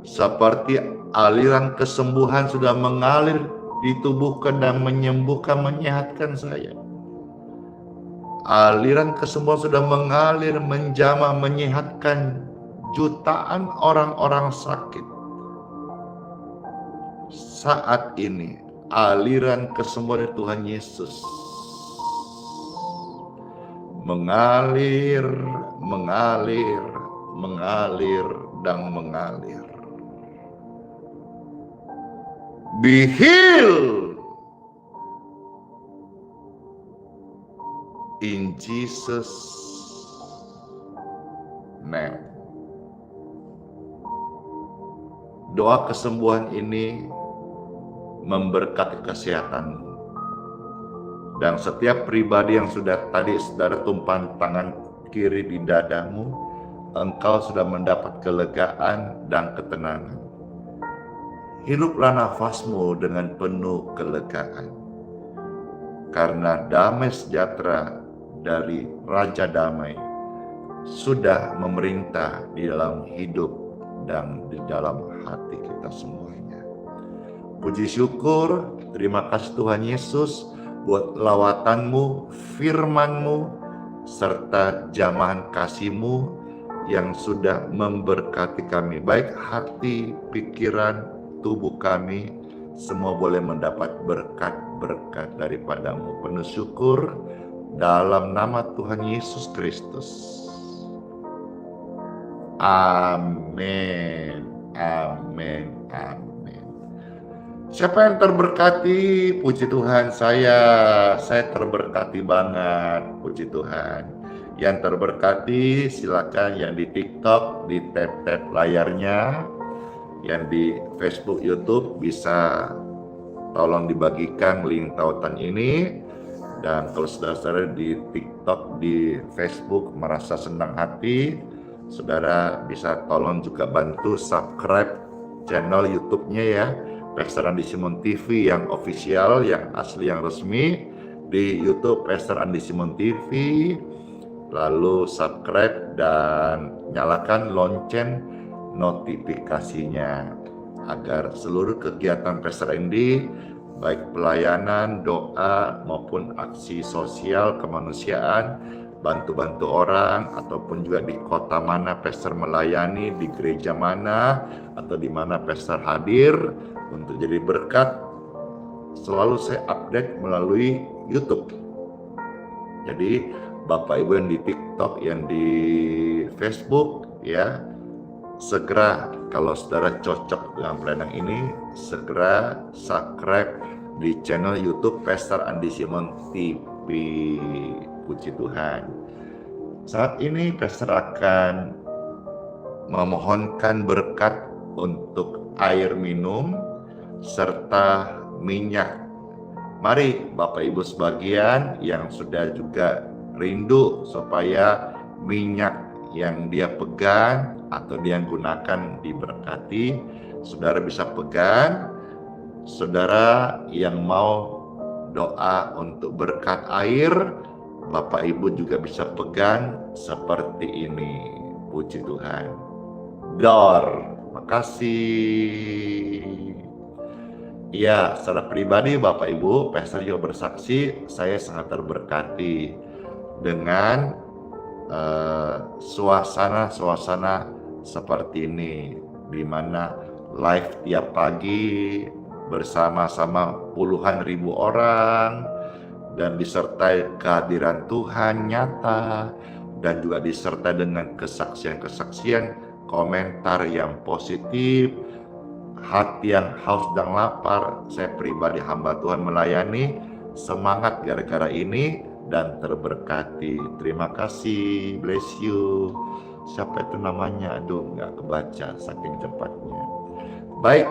Seperti aliran kesembuhan sudah mengalir di tubuhku dan menyembuhkan, menyehatkan saya. Aliran kesembuhan sudah mengalir, menjamah, menyehatkan jutaan orang-orang sakit. Saat ini, aliran kesembuhan Tuhan Yesus mengalir, mengalir, mengalir, dan mengalir. Be healed in Jesus' name. Doa kesembuhan ini memberkati kesehatanmu. Dan setiap pribadi yang sudah tadi saudara tumpahkan tangan kiri di dadamu, engkau sudah mendapat kelegaan dan ketenangan. Hiduplah nafasmu dengan penuh kelegaan. Karena damai sejahtera dari Raja Damai sudah memerintah di dalam hidup dan di dalam hati kita semuanya. Puji syukur, terima kasih Tuhan Yesus buat lawatanmu, firmanmu, serta jamahan kasih-Mu yang sudah memberkati kami. Baik hati, pikiran, tubuh kami, semua boleh mendapat berkat-berkat daripada-Mu. Penuh syukur dalam nama Tuhan Yesus Kristus. Amin, amin, amin. Siapa yang terberkati? Puji Tuhan, saya terberkati banget, puji Tuhan. Yang terberkati silakan yang di TikTok, di tap-tap layarnya. Yang di Facebook, YouTube bisa tolong dibagikan link tautan ini. Dan kalau saudara-saudara di TikTok, di Facebook merasa senang hati, saudara bisa tolong juga bantu subscribe channel YouTube-nya ya, Pastor Andi Simon TV yang official, yang asli, yang resmi. Di YouTube Pastor Andi Simon TV, lalu subscribe dan nyalakan lonceng notifikasinya agar seluruh kegiatan Pastor Andi, baik pelayanan, doa maupun aksi sosial kemanusiaan, bantu-bantu orang, ataupun juga di kota mana Pastor melayani, di gereja mana, atau di mana Pastor hadir untuk jadi berkat, selalu saya update melalui YouTube. Jadi Bapak Ibu yang di TikTok, yang di Facebook ya, segera kalau saudara cocok dengan pelayanan ini, segera subscribe di channel YouTube Pastor Andi Simon TV. Puji Tuhan. Saat ini Pastor akan memohonkan berkat untuk air minum serta minyak. Mari Bapak Ibu sebagian yang sudah juga rindu supaya minyak yang dia pegang atau dia gunakan diberkati, saudara bisa pegang. Saudara yang mau doa untuk berkat air, Bapak Ibu juga bisa pegang seperti ini. Puji Tuhan. Dor, makasih. Ya, secara pribadi Bapak Ibu, Pastor juga bersaksi, saya sangat terberkati dengan suasana-suasana seperti ini, di mana live tiap pagi bersama-sama puluhan ribu orang dan disertai kehadiran Tuhan nyata dan juga disertai dengan kesaksian-kesaksian, komentar yang positif, hati yang haus dan lapar. Saya pribadi hamba Tuhan melayani, semangat gara-gara ini dan terberkati. Terima kasih, bless you. Siapa itu namanya? Aduh, nggak kebaca saking cepatnya. Baik,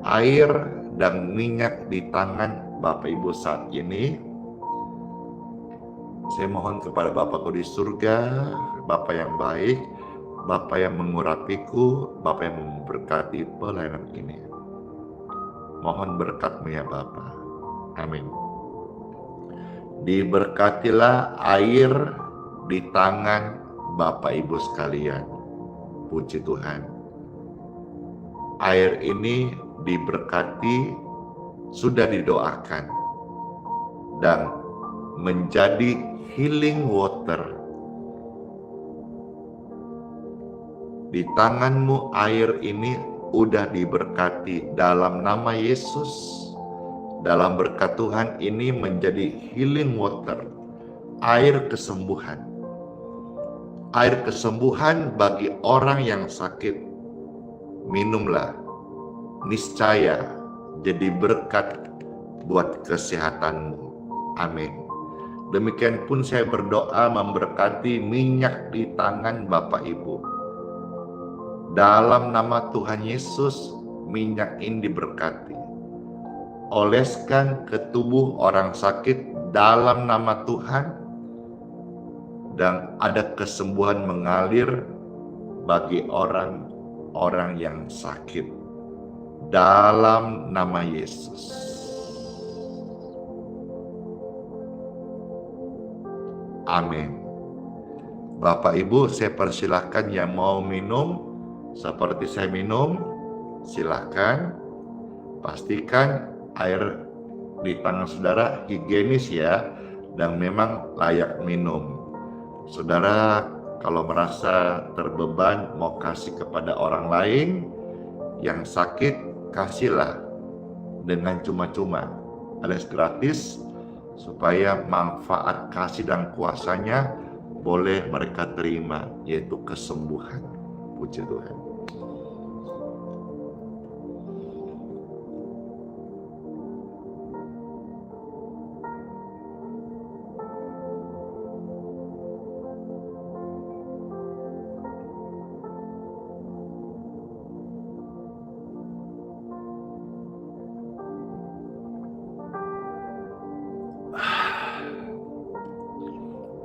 air dan minyak di tangan Bapak Ibu saat ini, saya mohon kepada Bapakku di surga, Bapak yang baik, Bapak yang mengurapiku, Bapak yang memberkati pelayanan ini. Mohon berkat-Mu ya Bapak. Amin. Diberkatilah air di tangan Bapak Ibu sekalian. Puji Tuhan. Air ini diberkati, sudah didoakan, dan menjadi healing water. Di tanganmu air ini udah diberkati dalam nama Yesus. Dalam berkat Tuhan ini menjadi healing water, air kesembuhan. Air kesembuhan bagi orang yang sakit. Minumlah, niscaya jadi berkat buat kesehatanmu. Amin. Demikian pun saya berdoa memberkati minyak di tangan Bapak Ibu. Dalam nama Tuhan Yesus, minyak ini diberkati. Oleskan ke tubuh orang sakit dalam nama Tuhan, dan ada kesembuhan mengalir bagi orang-orang yang sakit dalam nama Yesus. Amin. Bapak Ibu, saya persilahkan yang mau minum seperti saya minum, silahkan. Pastikan air di tangan saudara higienis ya, dan memang layak minum. Saudara kalau merasa terbeban mau kasih kepada orang lain yang sakit, kasihlah dengan cuma-cuma, alias gratis, supaya manfaat kasih dan kuasanya boleh mereka terima, yaitu kesembuhan. Puji Tuhan.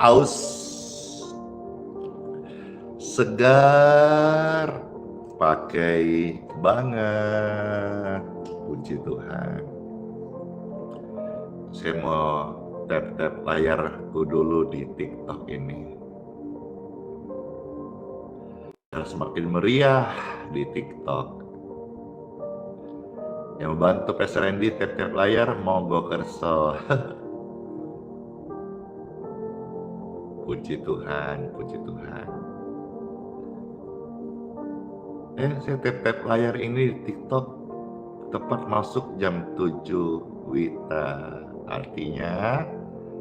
Aus, segar, pakai banget. Puji Tuhan. Saya mau tap-tap layarku dulu di TikTok ini. Dan semakin meriah di TikTok. Yang membantu Pastor Randy tap-tap layar, monggo kerso. Puji Tuhan, puji Tuhan. Saya tap-tap layar ini di TikTok tepat masuk jam 7 Wita. Artinya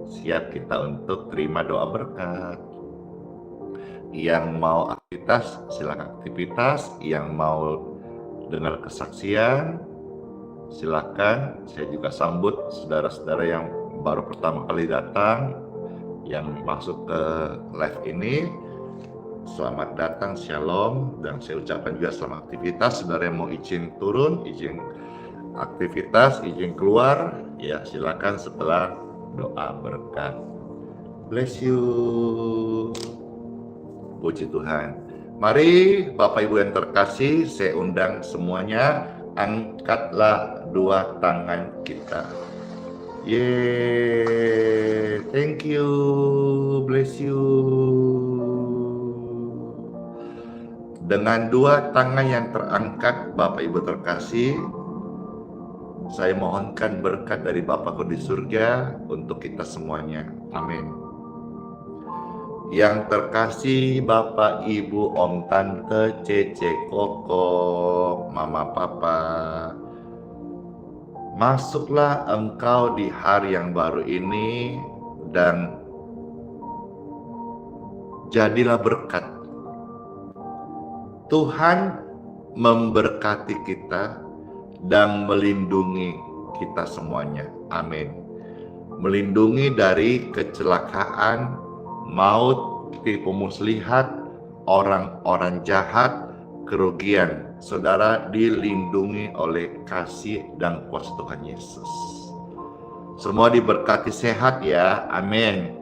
siap kita untuk terima doa berkat. Yang mau aktivitas, silakan aktivitas. Yang mau dengar kesaksian, silakan. Saya juga sambut saudara-saudara yang baru pertama kali datang, yang masuk ke live ini. Selamat datang, shalom. Dan saya ucapkan juga selamat aktivitas. Saudara yang mau izin turun, izin aktivitas, izin keluar, ya silakan setelah doa berkat. Bless you. Puji Tuhan. Mari Bapak Ibu yang terkasih, saya undang semuanya, angkatlah dua tangan kita. Yeay, thank you, bless you. Dengan dua tangan yang terangkat, Bapak Ibu terkasih, saya mohonkan berkat dari Bapakku di surga untuk kita semuanya. Amin. Yang terkasih Bapak, Ibu, Om, Tante, Cece, Koko, Mama, Papa, masuklah engkau di hari yang baru ini dan jadilah berkat. Tuhan memberkati kita dan melindungi kita semuanya. Amin. Melindungi dari kecelakaan, maut, tipu muslihat, orang-orang jahat, kerugian. Saudara dilindungi oleh kasih dan kuasa Tuhan Yesus. Semua diberkati sehat ya, amin.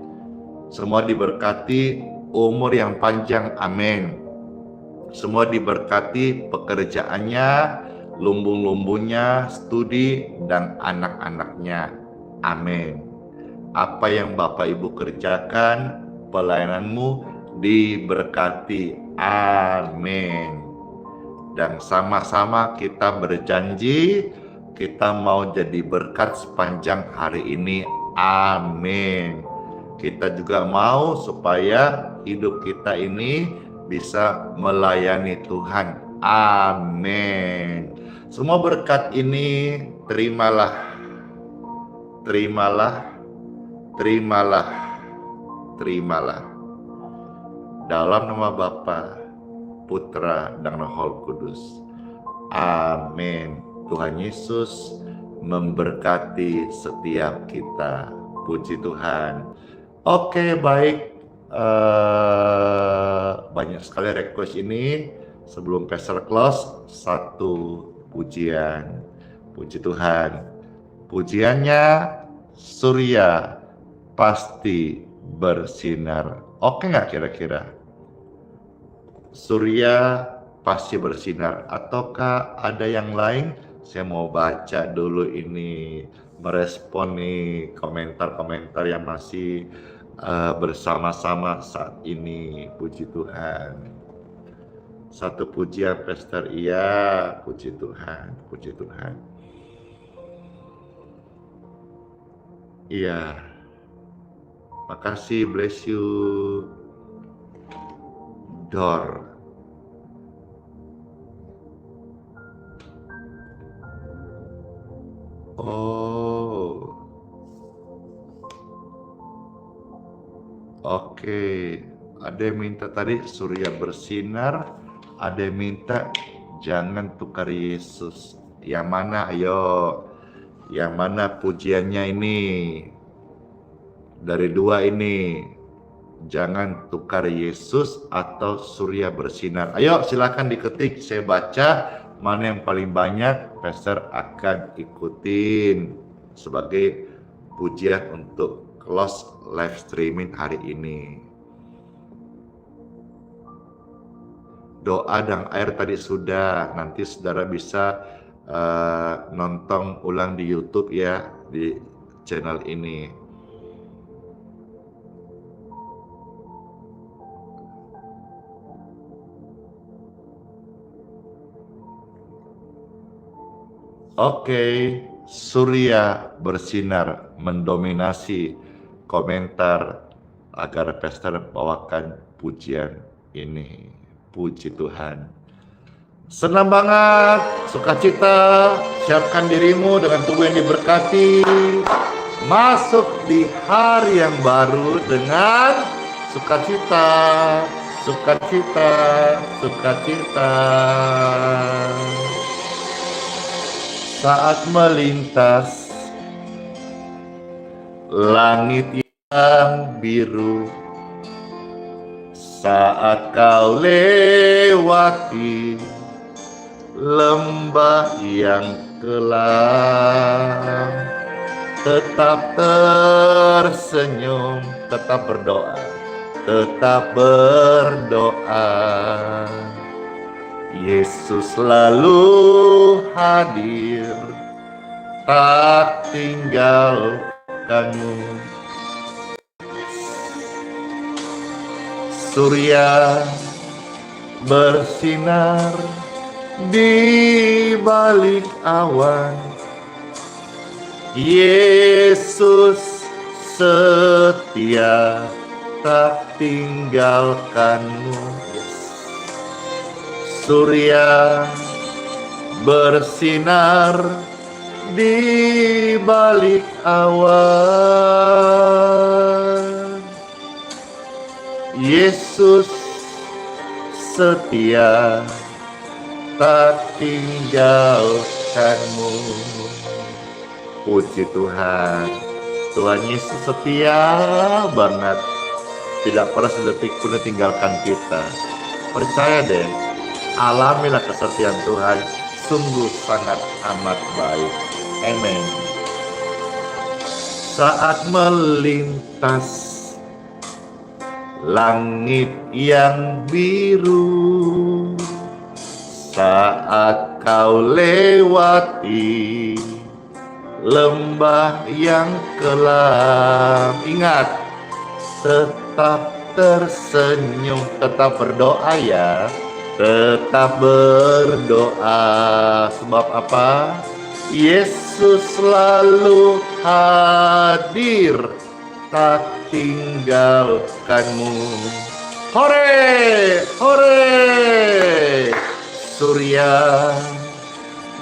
Semua diberkati umur yang panjang, amin. Semua diberkati pekerjaannya, lumbung-lumbungnya, studi, dan anak-anaknya, amin. Apa yang Bapak Ibu kerjakan, pelayananmu diberkati, amin. Dan sama-sama kita berjanji, kita mau jadi berkat sepanjang hari ini, amin. Kita juga mau supaya hidup kita ini bisa melayani Tuhan, amin. Semua berkat ini terimalah, terimalah, terimalah, terimalah. Dalam nama Bapa, Putra, dan Roh Kudus. Amin. Tuhan Yesus memberkati setiap kita. Puji Tuhan. Oke, baik. Banyak sekali request ini. Sebelum pastor close, satu pujian. Puji Tuhan. Pujiannya, surya pasti bersinar. Oke nggak kira-kira? Surya pasti bersinar. Ataukah ada yang lain? Saya mau baca dulu ini, merespon nih komentar-komentar yang masih bersama-sama saat ini. Puji Tuhan. Satu pujian Pastor, iya, puji Tuhan, puji Tuhan. Iya, makasih, bless you. Dor. Oh. Oke. Ada yang minta tadi surya bersinar, ada yang minta jangan tukar Yesus. Yang mana? Ayo. Yang mana pujiannya ini? Dari dua ini. Jangan tukar Yesus atau surya bersinar. Ayo silakan diketik, saya baca mana yang paling banyak, pastor akan ikutin sebagai pujian untuk close live streaming hari ini. Doa dan air tadi sudah, nanti saudara bisa nonton ulang di YouTube ya, di channel ini. Oke, surya bersinar mendominasi komentar agar pastor bawakan pujian ini. Puji Tuhan. Senang banget, sukacita, siapkan dirimu dengan tubuh yang diberkati. Masuk di hari yang baru dengan sukacita, sukacita, sukacita. Saat melintas langit yang biru, saat kau lewati lembah yang kelam, tetap tersenyum, tetap berdoa, tetap berdoa. Yesus selalu hadir, tak tinggalkanmu. Surya bersinar di balik awan, Yesus setia, tak tinggalkanmu. Surya bersinar di balik awan, Yesus setia, tak tinggalkanmu. Puji Tuhan, Tuhan Yesus setia banget, tidak pernah sedetik pun tinggalkan kita. Percaya deh, alamilah kesetiaan Tuhan, sungguh sangat amat baik. Amin. Saat melintas langit yang biru, saat kau lewati lembah yang kelam, ingat, tetap tersenyum, tetap berdoa ya, tetap berdoa. Sebab apa? Yesus selalu hadir, tak tinggalkanmu. Hore, hore! Surya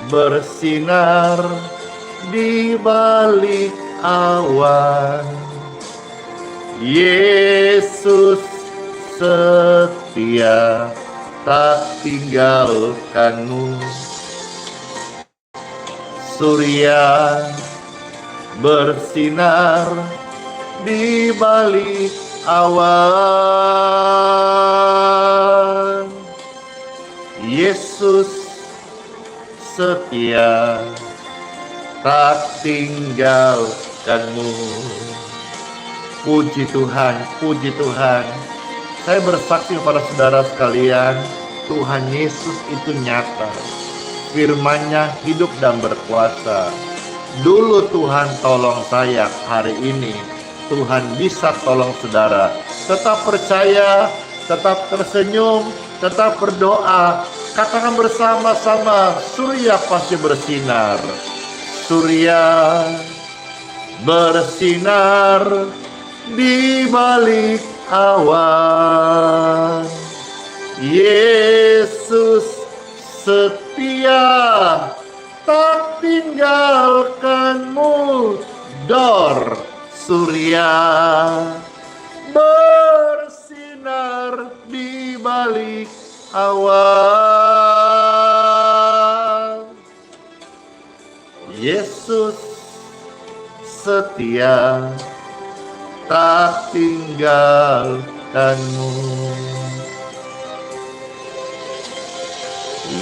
bersinar di balik awan, Yesus setia, tak tinggalkanmu. Surya bersinar di balik awan, Yesus setia, tak tinggalkanmu. Puji Tuhan, puji Tuhan. Saya bersaksi kepada saudara sekalian, Tuhan Yesus itu nyata. Firman-Nya hidup dan berkuasa. Dulu Tuhan tolong saya, hari ini Tuhan bisa tolong saudara. Tetap percaya, tetap tersenyum, tetap berdoa. Katakan bersama-sama, surya pasti bersinar. Surya bersinar di balik awan, Yesus setia, tak tinggalkanmu. Dor, surya bersinar di balik awan, Yesus setia, tak tinggalkanmu.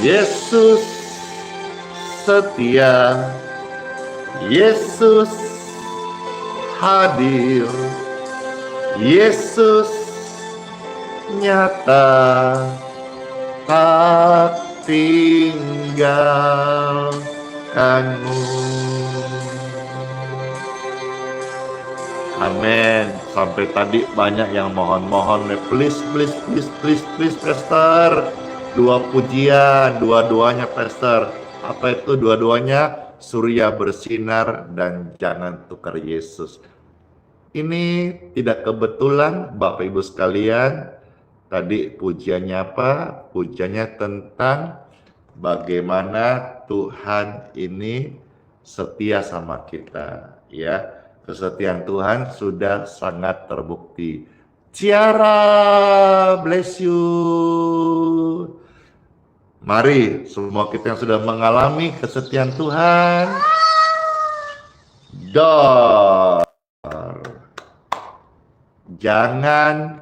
Yesus setia, Yesus hadir, Yesus nyata, tak tinggalkanmu. Amin. Sampai tadi banyak yang mohon-mohon, please Pastor, 2 pujian, dua-duanya Pastor. Apa itu dua-duanya? Surya bersinar dan jangan tukar Yesus. Ini tidak kebetulan Bapak Ibu sekalian. Tadi pujiannya apa? Pujiannya tentang bagaimana Tuhan ini setia sama kita, ya. Kesetiaan Tuhan sudah sangat terbukti. Ciara, bless you. Mari semua kita yang sudah mengalami kesetiaan Tuhan, jangan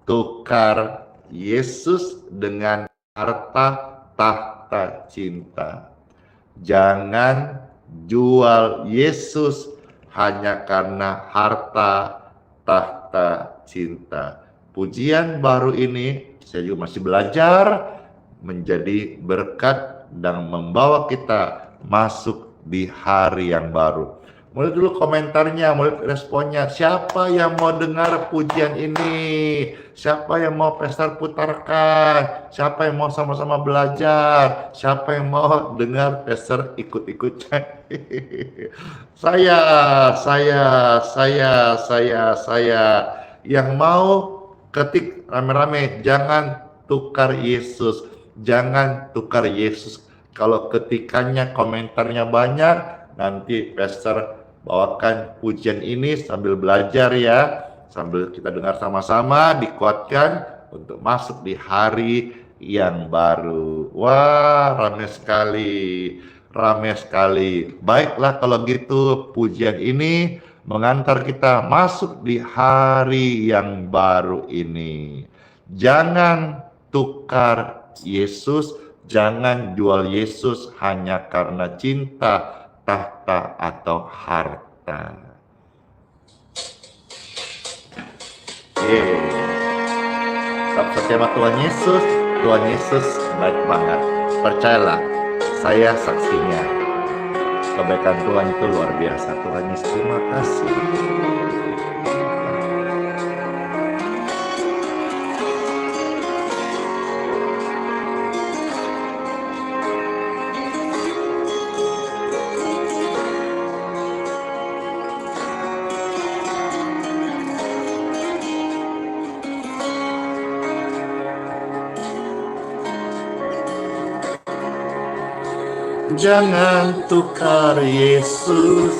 tukar Yesus dengan harta tahta cinta. Jangan jual Yesus hanya karena harta tahta cinta. Pujian baru ini saya juga masih belajar menjadi berkat dan membawa kita masuk di hari yang baru. Mulai dulu komentarnya, mulai responnya. Siapa yang mau dengar pujian ini? Siapa yang mau Pastor putarkan? Siapa yang mau sama-sama belajar? Siapa yang mau dengar Pastor ikut-ikut? Saya. Yang mau ketik rame-rame, jangan tukar Yesus. Jangan tukar Yesus. Kalau ketikannya komentarnya banyak, nanti Pastor bawakan pujian ini sambil belajar ya, sambil kita dengar sama-sama, dikuatkan untuk masuk di hari yang baru. Wah, ramai sekali. Baiklah kalau gitu, pujian ini mengantar kita masuk di hari yang baru ini. Jangan tukar Yesus, jangan jual Yesus hanya karena cinta, tahta atau harta. Tetap setia sama Tuhan Yesus. Tuhan Yesus baik banget. Percayalah, saya saksinya. Kebaikan Tuhan itu luar biasa. Tuhan Yesus, terima kasih. Jangan tukar Yesus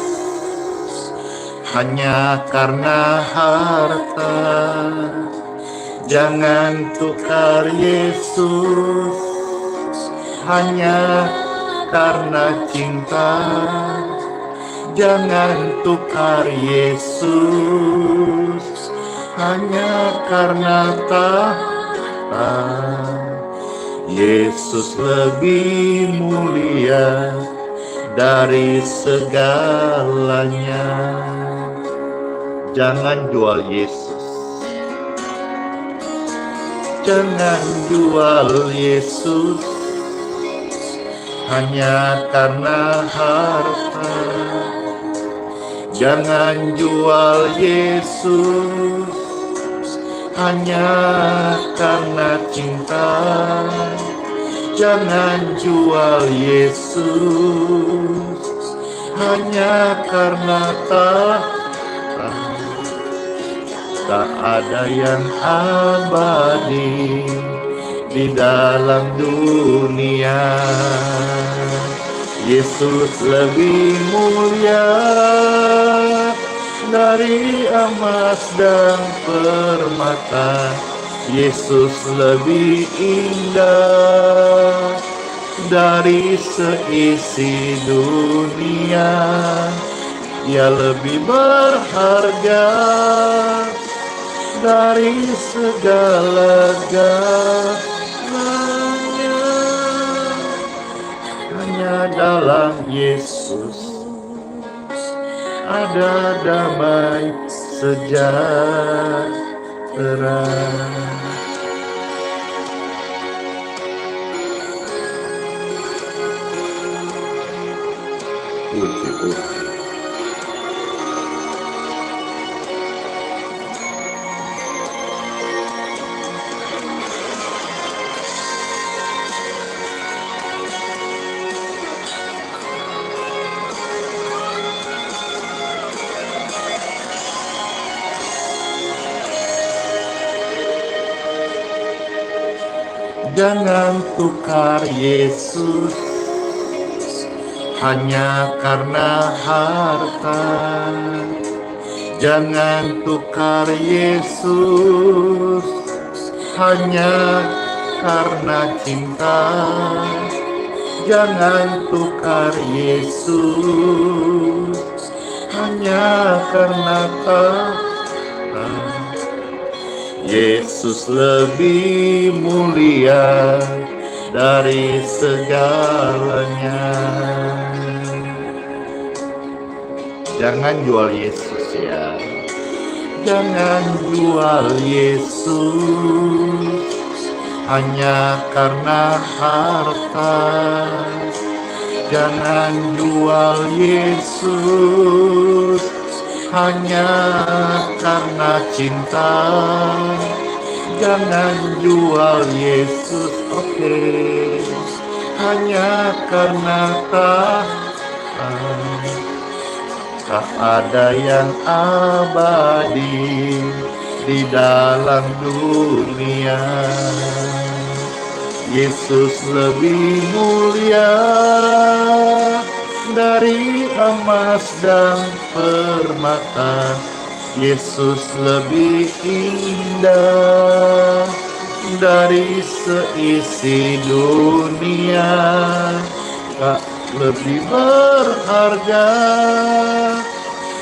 hanya karena harta. Jangan tukar Yesus hanya karena cinta. Jangan tukar Yesus hanya karena tahta. Yesus lebih mulia dari segalanya. Jangan jual Yesus. Jangan jual Yesus hanya karena harta. Jangan jual Yesus hanya karena cinta. Jangan jual Yesus hanya karena tahta. Tak ada yang abadi di dalam dunia. Yesus lebih mulia dari emas dan permata. Yesus lebih indah dari seisi dunia. Ia lebih berharga dari segala-galanya. Hanya dalam Yesus ada damai sejahtera. Puji. Jangan tukar Yesus hanya karena harta. Jangan tukar Yesus hanya karena cinta. Jangan tukar Yesus hanya karena tahta. Yesus lebih mulia dari segalanya. Jangan jual Yesus ya. Jangan jual Yesus hanya karena harta. Jangan jual Yesus hanya karena cinta. Jangan jual Yesus, hanya karena tahta. Tak ada yang abadi di dalam dunia. Yesus lebih mulia dari emas dan permata. Yesus lebih indah dari seisi dunia. Tak lebih berharga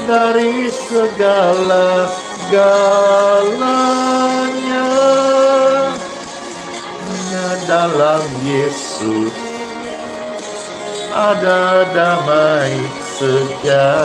dari segala-galanya. Hanya dalam Yesus ada damai sejahtera.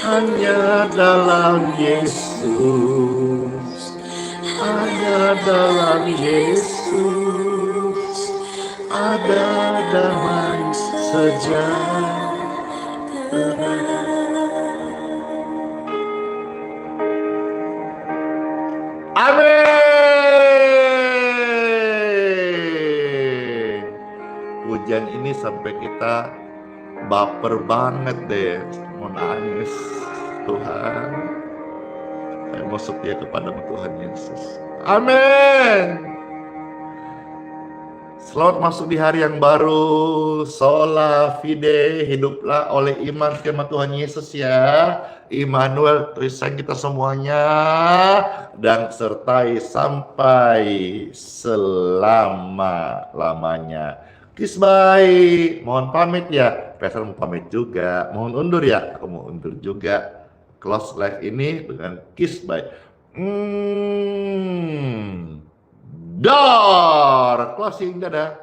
Hanya dalam Yesus, hanya dalam Yesus ada damai sejahtera. Amin. Pujian ini sampai kita baper banget deh, mau nangis. Tuhan, saya mau setia kepadamu Tuhan Yesus. Amin. Selamat masuk di hari yang baru. Sola fide, hiduplah oleh iman firman Tuhan Yesus ya. Immanuel, Tuhan kita semuanya, dan sertai sampai selama-lamanya. Kiss bye. Mohon pamit ya. Pastor mau pamit juga. Mohon undur ya. Aku mau undur juga. Close live ini dengan kiss bye. Door. Closing. Dadah.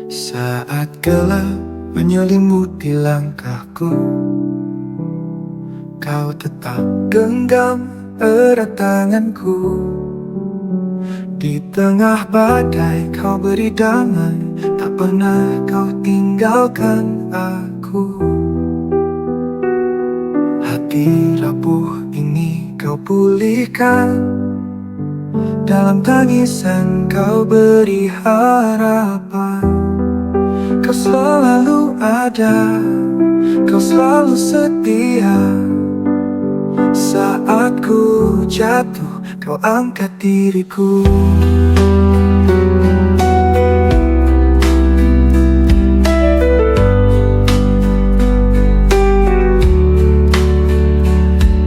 Saat gelap menyelimuti langkahku, kau tetap genggam erat tanganku. Di tengah badai kau beri damai, tak pernah kau tinggalkan aku. Hati rapuh ini kau pulihkan, dalam tangisan kau beri harapan. Kau selalu ada, kau selalu setia. Saat ku jatuh, kau angkat diriku.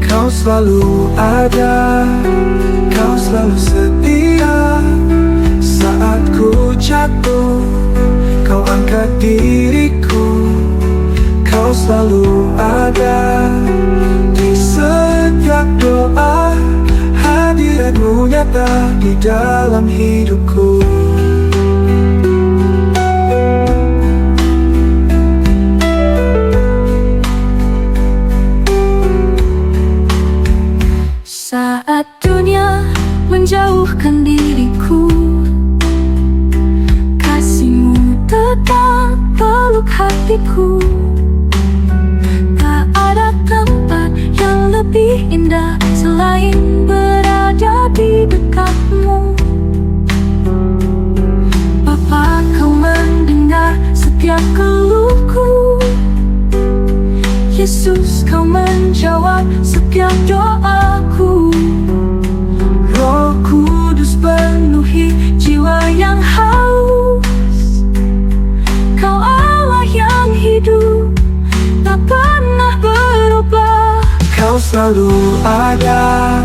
Kau selalu ada, kau selalu setia. Saat ku jatuh, kau angkat diriku. Kau selalu ada di setiap doa. Hadiratmu menjauhkan diriku. Kasih-Mu tetap peluk hatiku. Tak ada tempat yang lebih indah selain berada di dekat-Mu. Bapa, Kau mendengar setiap keluhku. Yesus, Kau menjawab setiap doaku. Roh Kudus penuhi jiwa yang haus. Kau Allah yang hidup, tak pernah berubah. Kau selalu ada,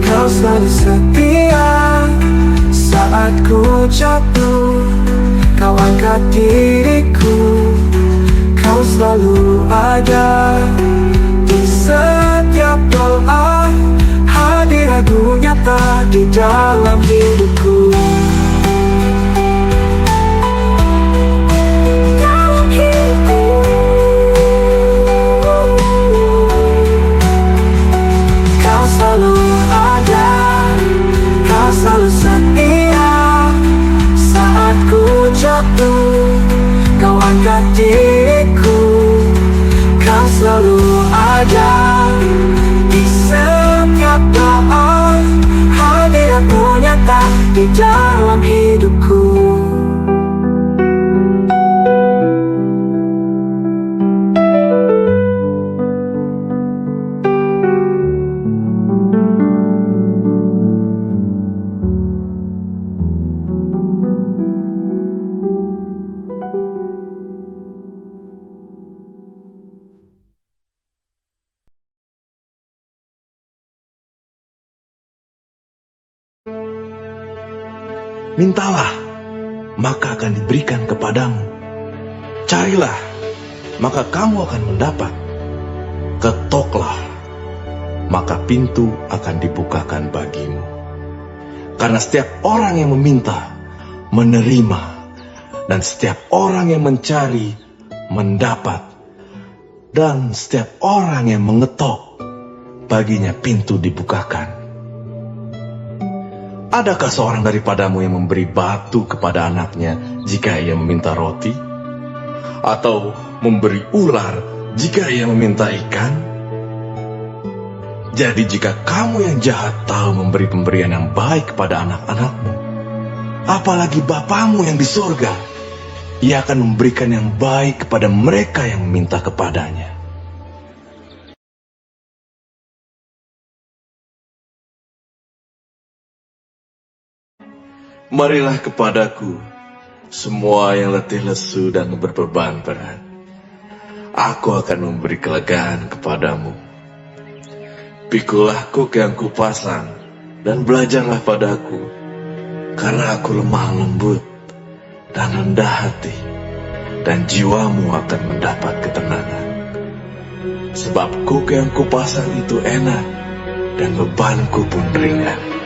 Kau selalu setia. Saat ku jatuh, Kau angkat diriku. Kau selalu ada di setiap doa. Hadirat-Mu nyata di dalam hidupku. Dalam hidupku. Kau selalu ada, Kau selalu setia. Saat ku jatuh, Kau angkat diriku. Kau selalu ada di setiap doa. Hadirat-Mu nyata di dalam hidupku. Mintalah, maka akan diberikan kepadamu. Carilah, maka kamu akan mendapat. Ketoklah, maka pintu akan dibukakan bagimu. Karena setiap orang yang meminta, menerima, dan setiap orang yang mencari, mendapat. Dan setiap orang yang mengetok, baginya pintu dibukakan. Adakah seorang daripadamu yang memberi batu kepada anaknya jika ia meminta roti? Atau memberi ular jika ia meminta ikan? Jadi jika kamu yang jahat tahu memberi pemberian yang baik kepada anak-anakmu, apalagi Bapamu yang di surga, Ia akan memberikan yang baik kepada mereka yang meminta kepadanya. Marilah kepadaku, semua yang letih lesu dan berbeban berat. Aku akan memberi kelegaan kepadamu. Pikulah kuk yang kupasang, dan belajarlah padaku, karena aku lemah lembut dan rendah hati, dan jiwamu akan mendapat ketenangan. Sebab kuk yang kupasang itu enak, dan bebanku pun ringan.